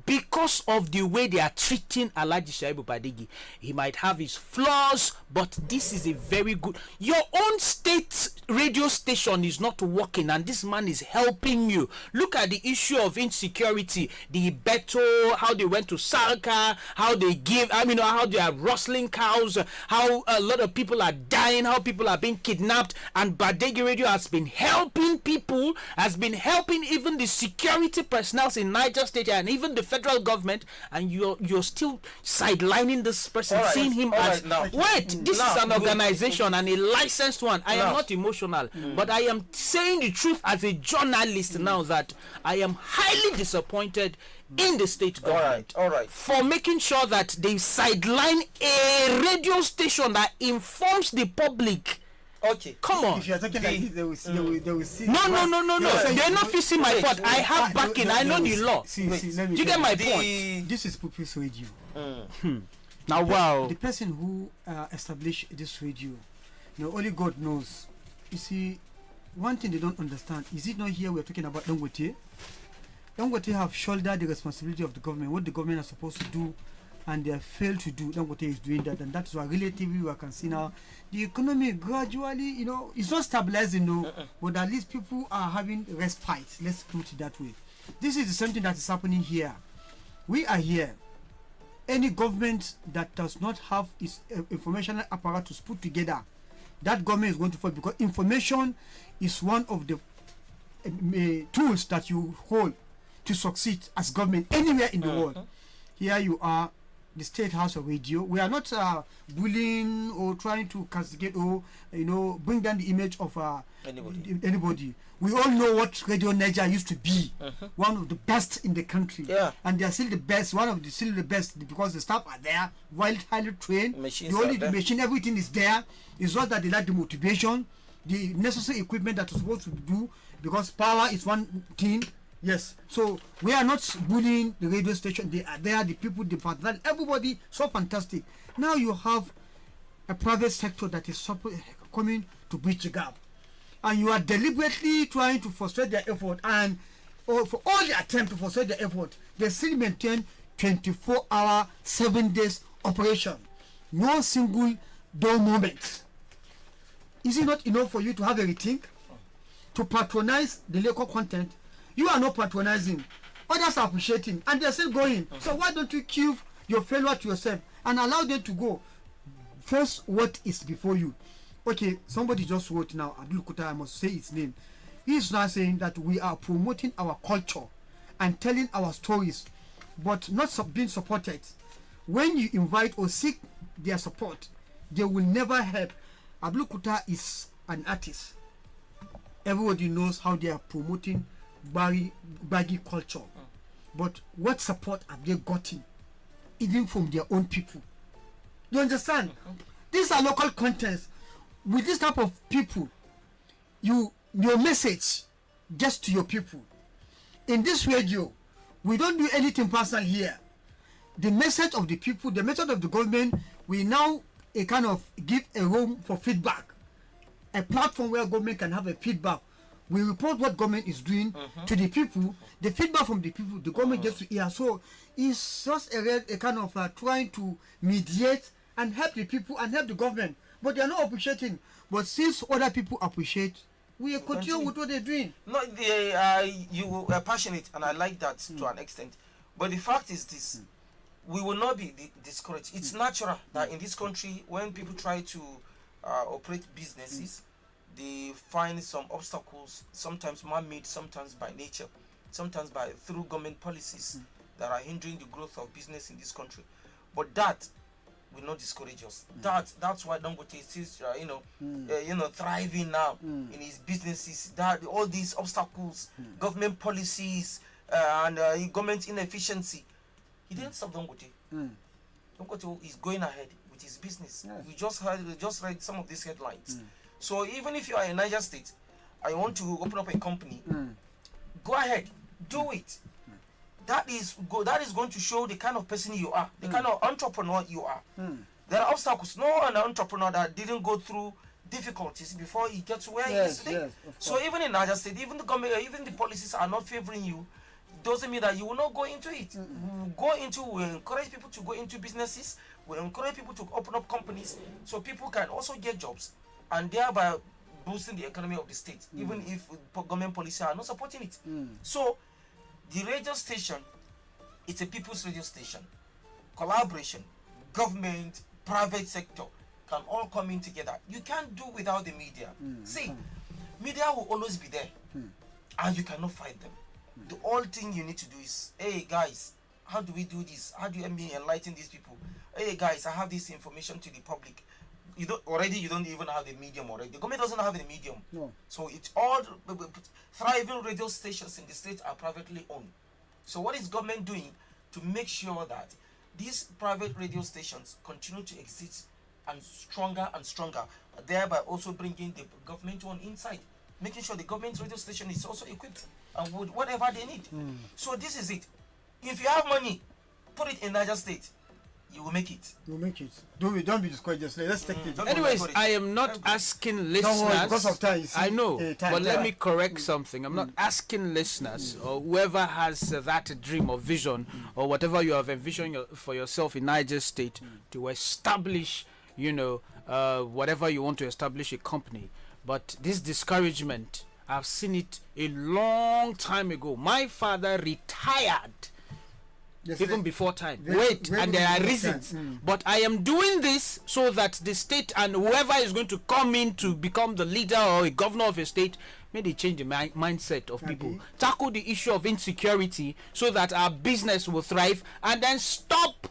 because of the way they are treating Alhaji Shaibu Badeggi. He might have his flaws, but this is a very good. Your own state radio station is not working, and this man is helping you. Look at the issue of insecurity, the Beto, how they went to Salka, how they give, how they are rustling cows, how a lot of people are dying, how people are being kidnapped, and Badeggi Radio has been helping people, has been helping even the security personnel in Niger State and even the federal government, and you're still sidelining this person, seeing him as wait, this is an organization and a licensed one. I am not emotional, but I am saying the truth as a journalist now, that I am highly disappointed in the state government for making sure that they sideline a radio station that informs the public. Okay. Come on. If you're talking like this, they will see. No. They're not fixing my fault. I have backing. I know the law. See, let me. Do you get my point? This is Pupil's radio. Now, wow. The person who established this radio, only God knows. You see, one thing they don't understand, is it not here we're talking about Dangote? Dangote have shouldered the responsibility of the government, what the government is supposed to do, and they have failed to do. Dangote is doing that, and that's why relatively we can see now the economy gradually, it's not stabilizing, but at least people are having respite. Let's put it that way. This is something that is happening here. We are here. Any government that does not have its information apparatus put together, that government is going to fall, because information is one of the tools that you hold to succeed as government anywhere in the world. Here you are, the State House of Radio. We are not bullying or trying to castigate or bring down the image of anybody. We all know what Radio Niger used to be, one of the best in the country, and they are still the best. Still the best, because the staff are there, highly trained. The machine, everything is there. It's not that they lack the motivation, the necessary equipment that is supposed to do, because power is one thing, Yes. So we are not bullying the radio station. They are there, the people, the partner, everybody. So fantastic. Now you have a private sector that is coming to bridge the gap, and you are deliberately trying to frustrate their effort, and for all the attempt to frustrate their effort, they still maintain 24-hour, 7 days operation. No single dull moment. Is it not enough for you to have a rethink? To patronize the local content? You are not patronizing. Others are appreciating, and they're still going. So why don't you give your failure to yourself and allow them to go? First, what is before you? Okay, somebody just wrote now, Abdul Kuta, I must say his name. He is now saying that we are promoting our culture and telling our stories, but not being supported. When you invite or seek their support, they will never help. Abdul Kuta is an artist. Everybody knows how they are promoting baggy culture. But what support have they gotten? Even from their own people. You understand? These are local contents. With this type of people, your message gets to your people. In this radio, we don't do anything personal here. The message of the people, the message of the government, we now kind of give a room for feedback, a platform where government can have a feedback. We report what government is doing to the people. The feedback from the people, the government gets to hear. So it's just a kind of trying to mediate and help the people and help the government. But they are not appreciating. But since other people appreciate, we continue with what they're doing. No, you are passionate, and I like that to an extent. But the fact is this: we will not be discouraged. It's natural that in this country, when people try to operate businesses, they find some obstacles, sometimes man-made, sometimes by nature, sometimes through government policies that are hindering the growth of business in this country. But that will not discourage us. That's why Dangote is thriving now in his businesses. That all these obstacles, government policies, and government inefficiency, he didn't stop Dangote. Dangote is going ahead with his business. Yes. We just read some of these headlines. So even if you are in Niger State and you want to open up a company, go ahead, do it. That is going to show the kind of person you are, the kind of entrepreneur you are. There are obstacles. No an entrepreneur that didn't go through difficulties before he gets where he is today. So even in Niger State, even the government, even the policies are not favoring you, doesn't mean that you will not go into it. We encourage people to go into businesses. We encourage people to open up companies so people can also get jobs, and thereby boosting the economy of the state, even if government policy are not supporting it. So the radio station, it's a people's radio station. Collaboration, government, private sector can all come in together. You can't do without the media. See, media will always be there, and you cannot fight them. The only thing you need to do is, hey guys, how do we do this? How do you enlighten these people? Hey guys, I have this information to the public. You don't even have the medium already. The government doesn't have the medium. No. So it's all thriving radio stations in the state are privately owned. So what is government doing to make sure that these private radio stations continue to exist and stronger, thereby also bringing the government one inside, making sure the government radio station is also equipped and with whatever they need. So this is it. If you have money, put it in Niger State. You will make it. You will make it. Don't be discouraged. Let's take it. Anyways, I am not asking listeners. Because of time. I know, but let me correct something. I'm not asking listeners or whoever has that dream or vision or whatever you have envisioned for yourself in Niger State to establish, whatever you want to establish a company. But this discouragement, I've seen it a long time ago. My father retired. Yes, even before time. Wait, and there are reasons. But I am doing this so that the state and whoever is going to come in to become the leader or a governor of a state, may they change the mindset of people. Tackle the issue of insecurity so that our business will thrive, and then stop,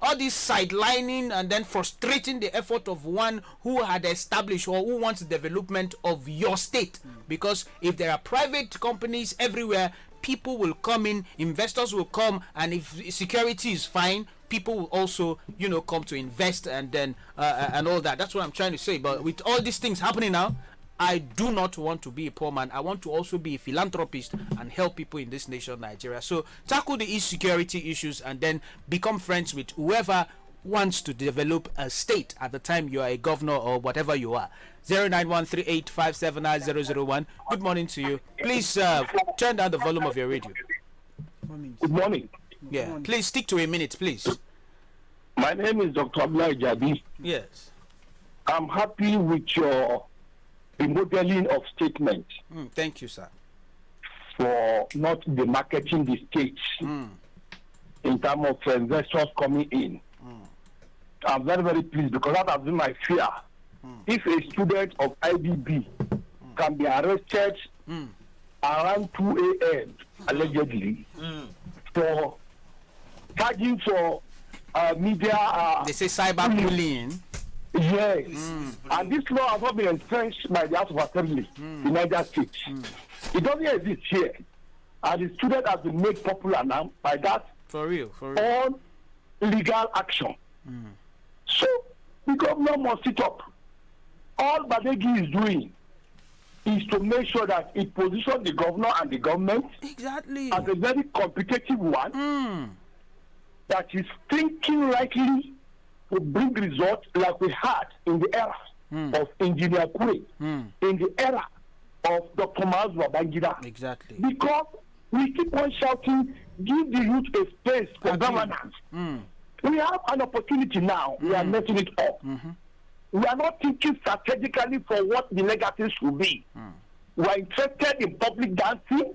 all this sidelining and then frustrating the effort of one who had established or who wants the development of your state. Because if there are private companies everywhere, people will come in, investors will come, and if security is fine, people will also, come to invest and then and all that. That's what I'm trying to say. But with all these things happening now, I do not want to be a poor man. I want to also be a philanthropist and help people in this nation, Nigeria. So tackle the insecurity issues and then become friends with whoever wants to develop a state at the time you are a governor or whatever you are. 09138579001. Good morning to you. Please turn down the volume of your radio. Good morning. Yeah, please stick to a minute, please. My name is Dr. Abdullah Jabi. Yes. I'm happy with your remodeling of statement. Thank you, sir. For not demarketing the states in terms of investors coming in. I'm very, very pleased because that has been my fear. If a student of IBB can be arrested around 2 a.m. allegedly for charging for media... they say cyberbullying. Yes. And this law has not been entrenched by the House of Assembly in Niger State. It doesn't exist here. And the student has been made popular now by that for real. On legal action. So the governor must sit up. All Badeggi is doing is to make sure that it positions the governor and the government as a very competitive one that is thinking rightly to bring results like we had in the era of Engineer Kure, in the era of Dr. Maaz Babangida. Exactly. Because we keep on shouting, give the youth a space for governance. We have an opportunity now. We are messing it up. We are not thinking strategically for what the legacy should be. We are interested in public dancing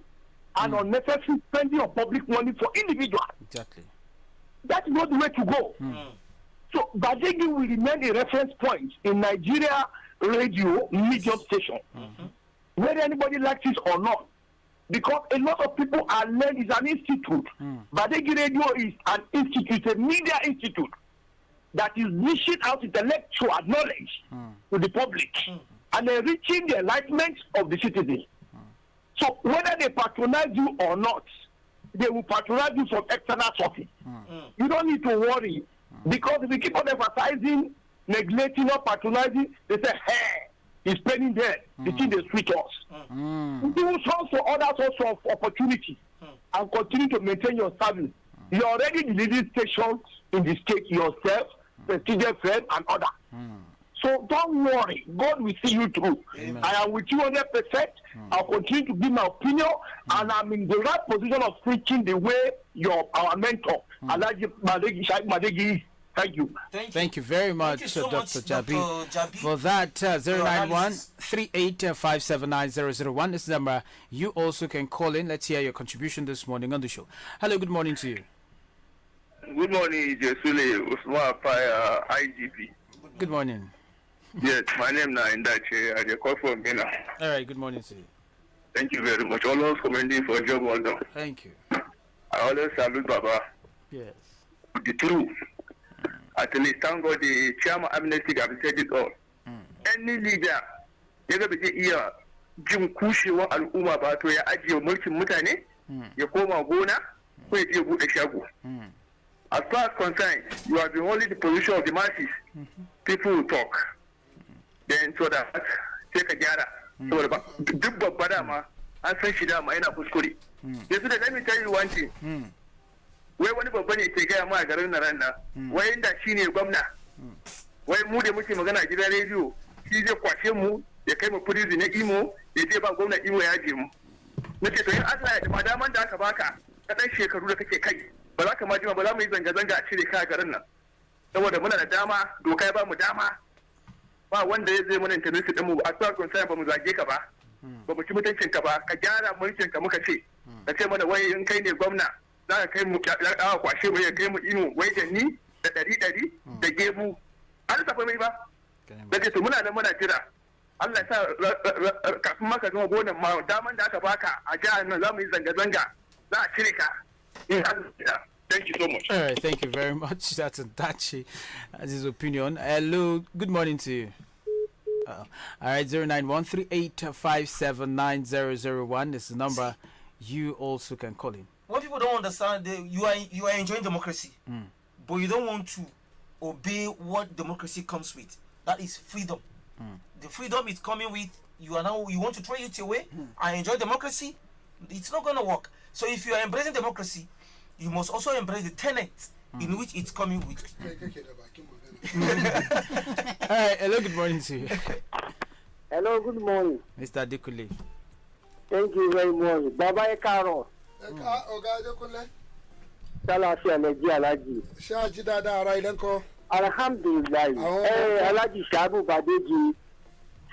and unnecessary spending of public money for individuals. Exactly. That's not the way to go. So Badeggi will remain a reference point in Nigeria radio medium station, whether anybody likes it or not. Because a lot of people are learning. It's an institute. Badeggi Radio is an institute, a media institute that is dishing out intellectual knowledge to the public and enriching the enlightenment of the citizens. So whether they patronize you or not, they will patronize you from external sources. You don't need to worry because if we keep on emphasizing, neglecting or patronizing, they say, hey, he's spending there. The thing they switch us. We will also other sorts of opportunities and continue to maintain your service. You're already the leading station in the state yourself, prestigious friend and other. So don't worry. God will see you through. Amen. I am with you 100%. I'll continue to give my opinion, and I'm in the right position of preaching the way our mentor, Alhaji Badeggi, is. Thank you. Thank you very much, Dr. Jabi, for that. 091-38579001 is the number. You also can call in. Let's hear your contribution this morning on the show. Hello, good morning to you. Good morning, Jesule Usman Paya, IGP. Good morning. Yes, my name is Ndache. I just call from Ghana. All right, good morning to you. Thank you very much. Always commending for job well done. Thank you. I always salute Baba. Yes. The truth. At least thank God the chairman amnesty have said it all. Any leader ya ga bai iya jin kushewa al'umma ba to ya ajiye mulkin mutane ya koma gona ko ya je bude shago. As far as concerned, you are the only the position of the masses. People will talk. Then so that take a gyara. So duk babba dama an san shi dama yana kuskure. Yanzu da let me tell you one thing. Wai wani babba ne ke gaya ma a garin na ranna. Wai inda shi ne gwamna. Wai mu da muke magana a gidan rediyo shi zai kwashe mu ya kai mu prison na Imo ya je ba gwamna Imo ya je mu. Nace to in Allah ya da daman da aka baka ka dan shekaru da kake kai ba za ka ma jima ba za mu yi zanga-zanga a cire ka a garin nan. Saboda muna da dama doka ya ba mu dama ba wanda ya zai mana internet din mu a tsakon sai ba mu zage ka ba ba mu ci mutuncin ka ba ka gyara mulkin ka muka ce ka ce mana wai in kai ne gwamna za ka kai mu ya kwashe mu ya kai mu Imo wai da ni da ɗari da gebu an tafi mai ba da ce to muna nan muna jira Allah ya sa kafin maka gama gonan ma daman da aka baka a jihar nan za mu yi zanga-zanga za a cire ka in Thank you so much. All right, thank you very much. That's Ndachi. That's his opinion. Hello, good morning to you. All right, 09138579001 is the number. You also can call in. What people don't understand, you are enjoying democracy, but you don't want to obey what democracy comes with. That is freedom. The freedom is coming with you want to throw it away and enjoy democracy. It's not going to work. So if you are embracing democracy, you must also embrace the tenets in which it's coming with. Hello, good morning to you. Hello, good morning. Mr. Dikule. Thank you very much. Baba Ekaro. Salafi Alaji Alaji. Shaji dada ara ilenko. Alhamdulillah. Alaji Shabu Badeggi.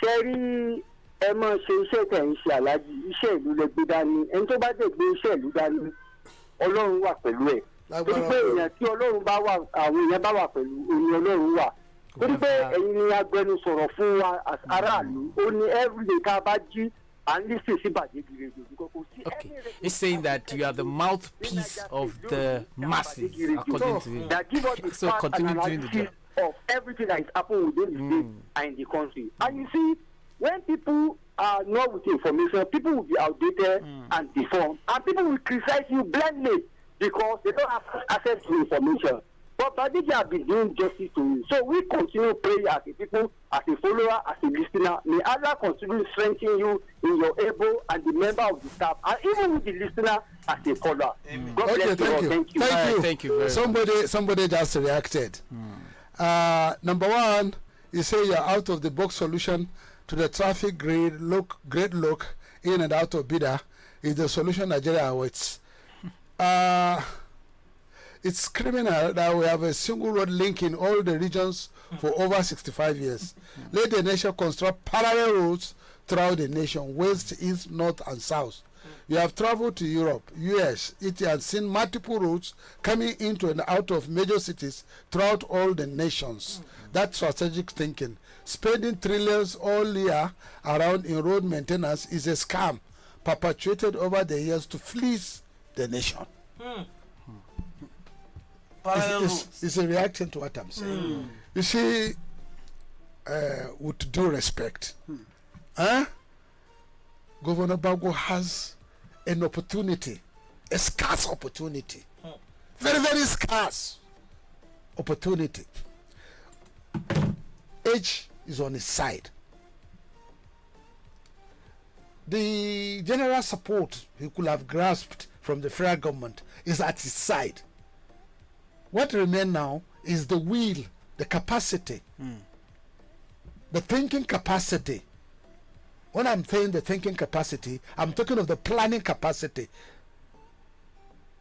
Seri ẹ máa ṣe iṣẹ́ tẹ̀ ń ṣe aláàjì iṣẹ́ ìlú lè gbé dání ẹni tó bá dẹ̀ gbé iṣẹ́ ìlú dání ọlọ́run wà pẹ̀lú ẹ̀ torí pé èèyàn tí ọlọ́run bá wà àwọn èèyàn bá wà pẹ̀lú òní ọlọ́run wà torí pé ẹ̀yin ni agbẹnusọ̀rọ̀ fún wa aráàlú ó ní everyday tá a bá jí à ń lísè sí Badeggi Radio kò sí. Okay, he's saying that you are the mouthpiece of the masses according to him. That give us the So continue doing the job. Of everything that is happening within the state and in the country. And you see, when people are not with information, people will be outdated and deformed, and people will criticize you blindly because they don't have access to information. But Badeggi has been doing justice to you. So we continue praying as a people, as a follower, as a listener. May Allah continue strengthening you in your able and the member of the staff, and even with the listener as a caller. God bless you all. Thank you. Thank you very much. Somebody just reacted. Number one, you say you're out of the box solution to the traffic great look in and out of Bida is the solution Nigeria awaits. It's criminal that we have a single road linking all the regions for over 65 years. Let the nation construct parallel roads throughout the nation, west, east, north, and south. You have traveled to Europe, US, Italy, and seen multiple routes coming into and out of major cities throughout all the nations. That's strategic thinking. Spending trillions all year around in road maintenance is a scam perpetuated over the years to fleece the nation. It's a reaction to what I'm saying. You see, with due respect, Governor Bago has an opportunity, a scarce opportunity, very, very scarce opportunity. Age is on his side. The general support he could have grasped from the federal government is at his side. What remains now is the will, the capacity, the thinking capacity. When I'm saying the thinking capacity, I'm talking of the planning capacity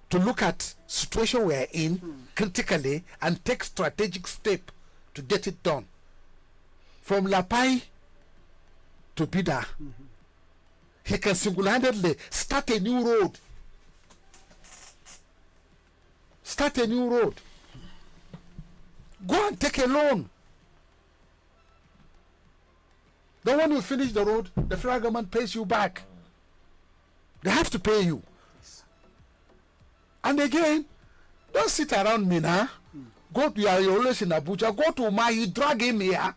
to look at situation we're in critically and take strategic step to get it done. From Lapai to Bida, he can single-handedly start a new road. Start a new road. Go and take a loan. Then when you finish the road, the federal government pays you back. They have to pay you. And again, don't sit around Mina. Go to you're always in Abuja. Go to Umahi, drag him here.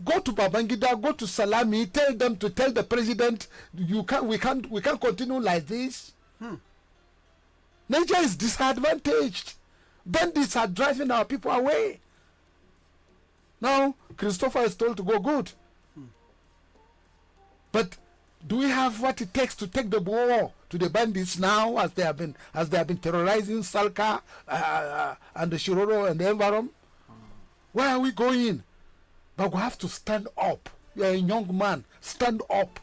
Go to Babangida, go to Salami, tell them to tell the president we can't continue like this. Nigeria is disadvantaged. Bandits are driving our people away. Now Christopher is told to go good. But do we have what it takes to take the war to the bandits now as they have been terrorizing Salka and the Shiroro and the environment? Where are we going? But we have to stand up. You are a young man. Stand up.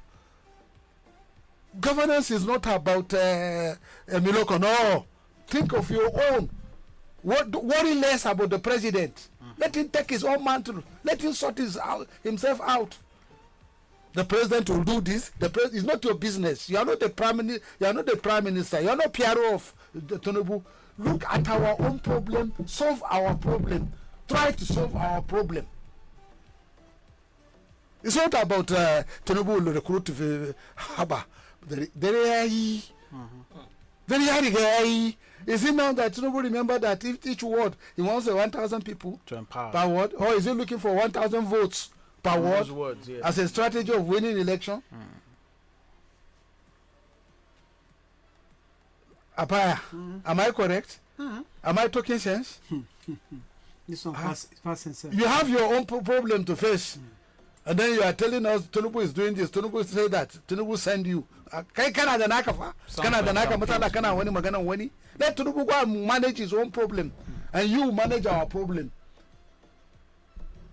Governance is not about Miloko. No. Think of your own. Worry less about the president. Let him take his own mantle. Let him sort himself out. The president will do this. It's not your business. You are not the prime minister. You are not the prime minister. You are not PRO of Tinubu. Look at our own problem. Solve our problem. Try to solve our problem. It's not about Tinubu will recruit Haba. Very high. Is it now that Tinubu remember that if each ward he wants 1,000 people to empower per ward, or is he looking for 1,000 votes per ward words, yeah, as a strategy of winning election? Apaya, am I correct? Am I talking sense? This one past sense. You have your own problem to face. And then you are telling us Tinubu is doing this, Tinubu say that, Tinubu send you. Kana da naka fa? Kana da naka mutala kana wani magana wani? Let Tinubu go and manage his own problem. And you manage our problem.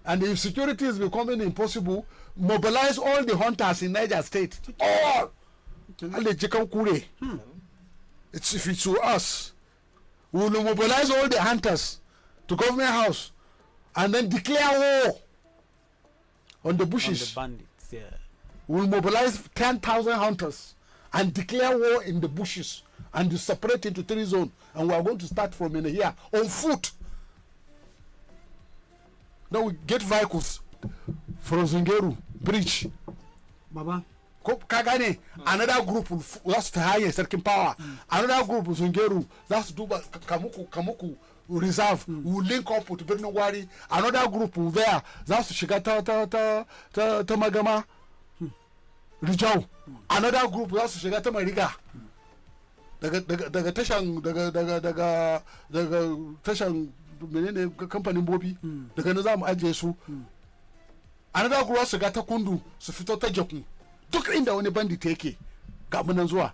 And if security is becoming impossible, mobilize all the hunters in Niger State. All! It's if it's to us. We will mobilize all the hunters to government house and then declare war on the bushes. On the bandits, yeah. We will mobilize 10,000 hunters and declare war in the bushes and separate into 3 zones. And we are going to start from in here on foot. Now we get vehicles from Zungeru Bridge. Baba. Kagane, another group that's the highest certain power. Another group Zungeru, that's do Kamuku reserve. We link up with Birnin Wari. Another group there, that's Shigata Magama Rijau. Another group that's Shigata Mariga. Daga tashan menene kamfanin bobi daga na zamu ajiye su. Another group su ga ta kundu su fito ta jaku duk inda wani bandit yake ga munan zuwa.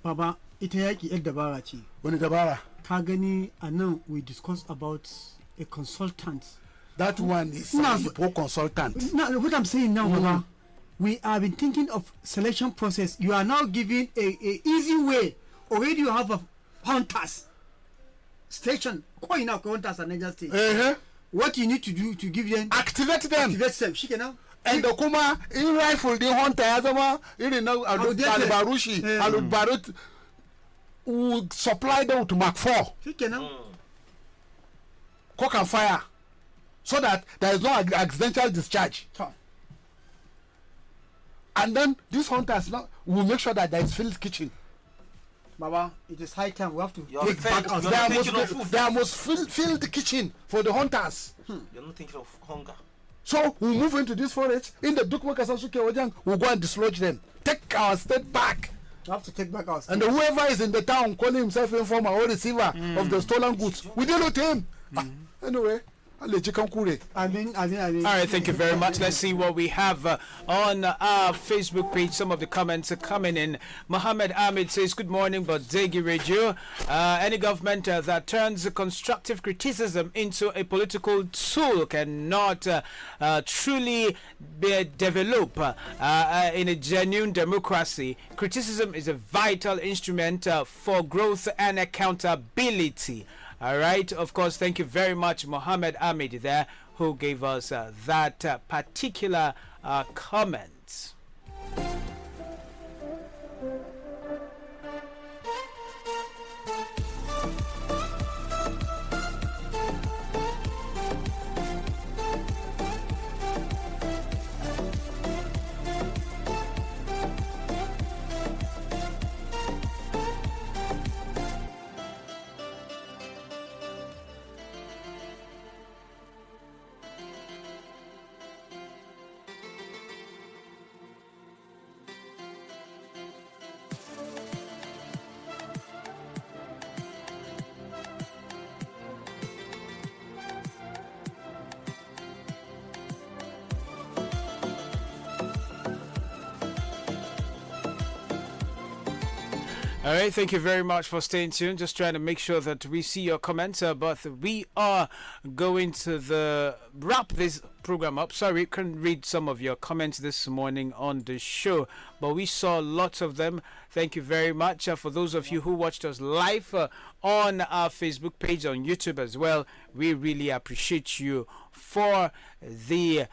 Baba ita yaki yar dabara ce. Wani dabara? Ka gani a nan we discuss about a consultant. That one is a poor consultant. No, what I'm saying now, Baba, we have been thinking of selection process. You are now giving a easy way. Already you have a hunters station. Quite now hunters are Niger State. What you need to do to give them activate them. Activate them. She can and the kuma in rifle the hunter azama in now Barushi Alud Barut will supply them to Mark 4. She can cock and fire so that there is no accidental discharge. And then these hunters now will make sure that there is filled kitchen. Baba, it is high time we have to take back our there must fill the kitchen for the hunters. You're not thinking of hunger. So we move into this forest in the Dukmaka Sasuke Wajang, we'll go and dislodge them. Take our state back. We have to take back our state. And whoever is in the town calling himself informer or receiver of the stolen goods, we deal with him. Anyway. All right, thank you very much. Let's see what we have on our Facebook page. Some of the comments are coming in. Mohammed Ahmed says, good morning, Badeggi Radio. Any government that turns constructive criticism into a political tool cannot truly develop in a genuine democracy. Criticism is a vital instrument for growth and accountability. All right, of course, thank you very much, Mohammed Ahmed there, who gave us that particular comment. All right, thank you very much for staying tuned. Just trying to make sure that we see your comments, but we are going to wrap this program up. Sorry, couldn't read some of your comments this morning on the show, but we saw lots of them. Thank you very much for those of you who watched us live on our Facebook page, on YouTube as well. We really appreciate you for the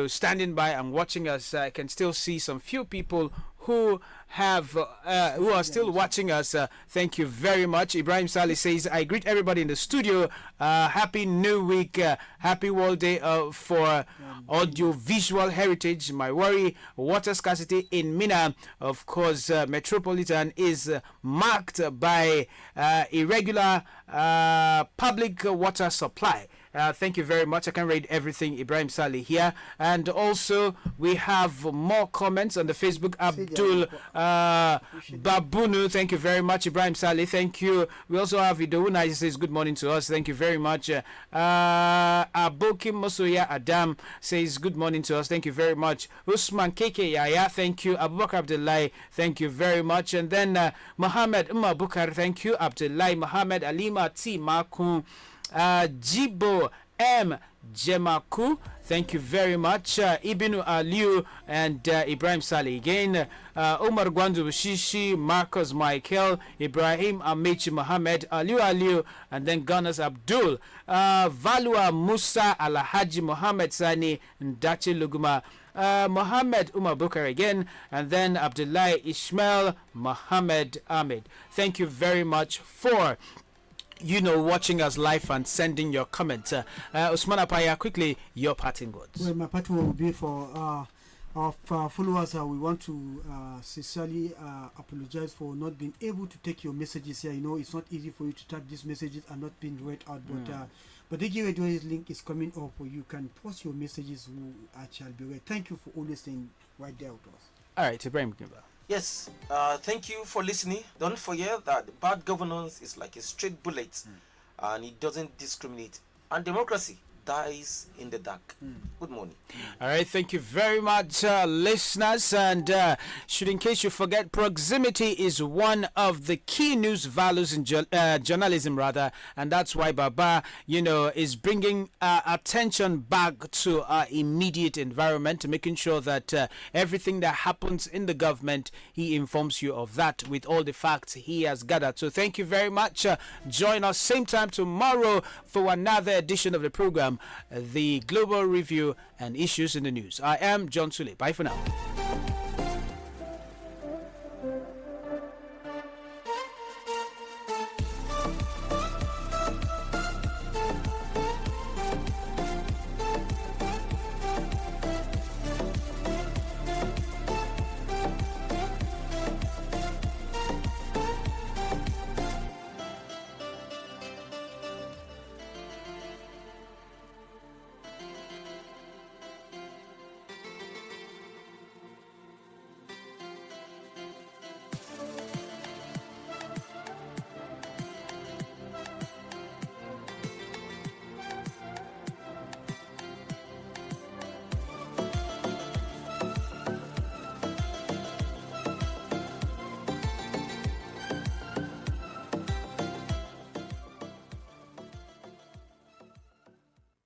standing by and watching us. I can still see some few people who are still watching us. Thank you very much. Ibrahim Saleh says, I greet everybody in the studio. Happy New Week. Happy World Day for Audiovisual Heritage. My worry, water scarcity in Mina. Of course, Metropolitan is marked by irregular public water supply. Thank you very much. I can read everything. Ibrahim Saleh here. And also, we have more comments on the Facebook. Abdul Babunu, thank you very much. Ibrahim Saleh, thank you. We also have Idouna, he says good morning to us. Thank you very much. Abokim Mosoya Adam says good morning to us. Thank you very much. Usman Keke Yaya, thank you. Abubakar Abdullahi, thank you very much. And then Mohammed Bukar, thank you. Abdullahi Mohammed Alima T Maku, Jibo M Jemaku, thank you very much. Ibnu Aliu and Ibrahim Saleh again. Umar Gwandu Shishi, Marcos Michael, Ibrahim Amici Mohammed, Aliu, and then Ganas Abdul, Valua Musa Alhaji Mohammed Sani, Ndachi Luguma, Mohammed Umar Bukar again, and then Abdullahi Ishmael Mohammed Ahmed. Thank you very much for watching us live and sending your comments. Usman Apaya, quickly, your parting words. Well, my parting word will be for our followers. We want to sincerely apologize for not being able to take your messages here. It's not easy for you to type these messages and not being read out. But Badeggi Radio's link is coming up where you can post your messages who shall be read. Thank you for always staying right there with us. All right, Ibrahim Gimba. Yes, thank you for listening. Don't forget that bad governance is like a straight bullet and it doesn't discriminate. And democracy dies in the dark. Good morning. All right, thank you very much, listeners. And in case you forget, proximity is one of the key news values in journalism, and that's why Baba, is bringing attention back to our immediate environment, making sure that everything that happens in the government, he informs you of that with all the facts he has gathered. So thank you very much. Join us same time tomorrow for another edition of the program, the Global Review and Issues in the News. I am John Sule. Bye for now.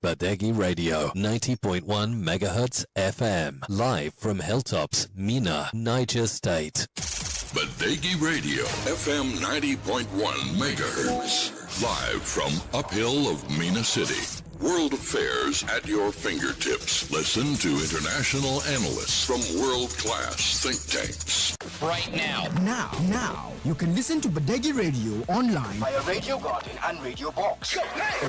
Badeggi Radio, 90.1 megahertz FM, live from Hilltops, Mina, Niger State. Badeggi Radio, FM 90.1 megahertz, live from uphill of Mina City. World affairs at your fingertips. Listen to international analysts from world-class think tanks. Right now. Now. You can listen to Badeggi Radio online via Radio Garden and Radio Box.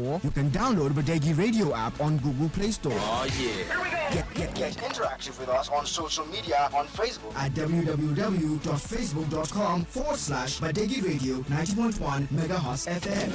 Or you can download Badeggi Radio app on Google Play Store. Oh yeah. Get interactive with us on social media on Facebook at www.facebook.com/Badeggi Radio 90.1 megahertz FM.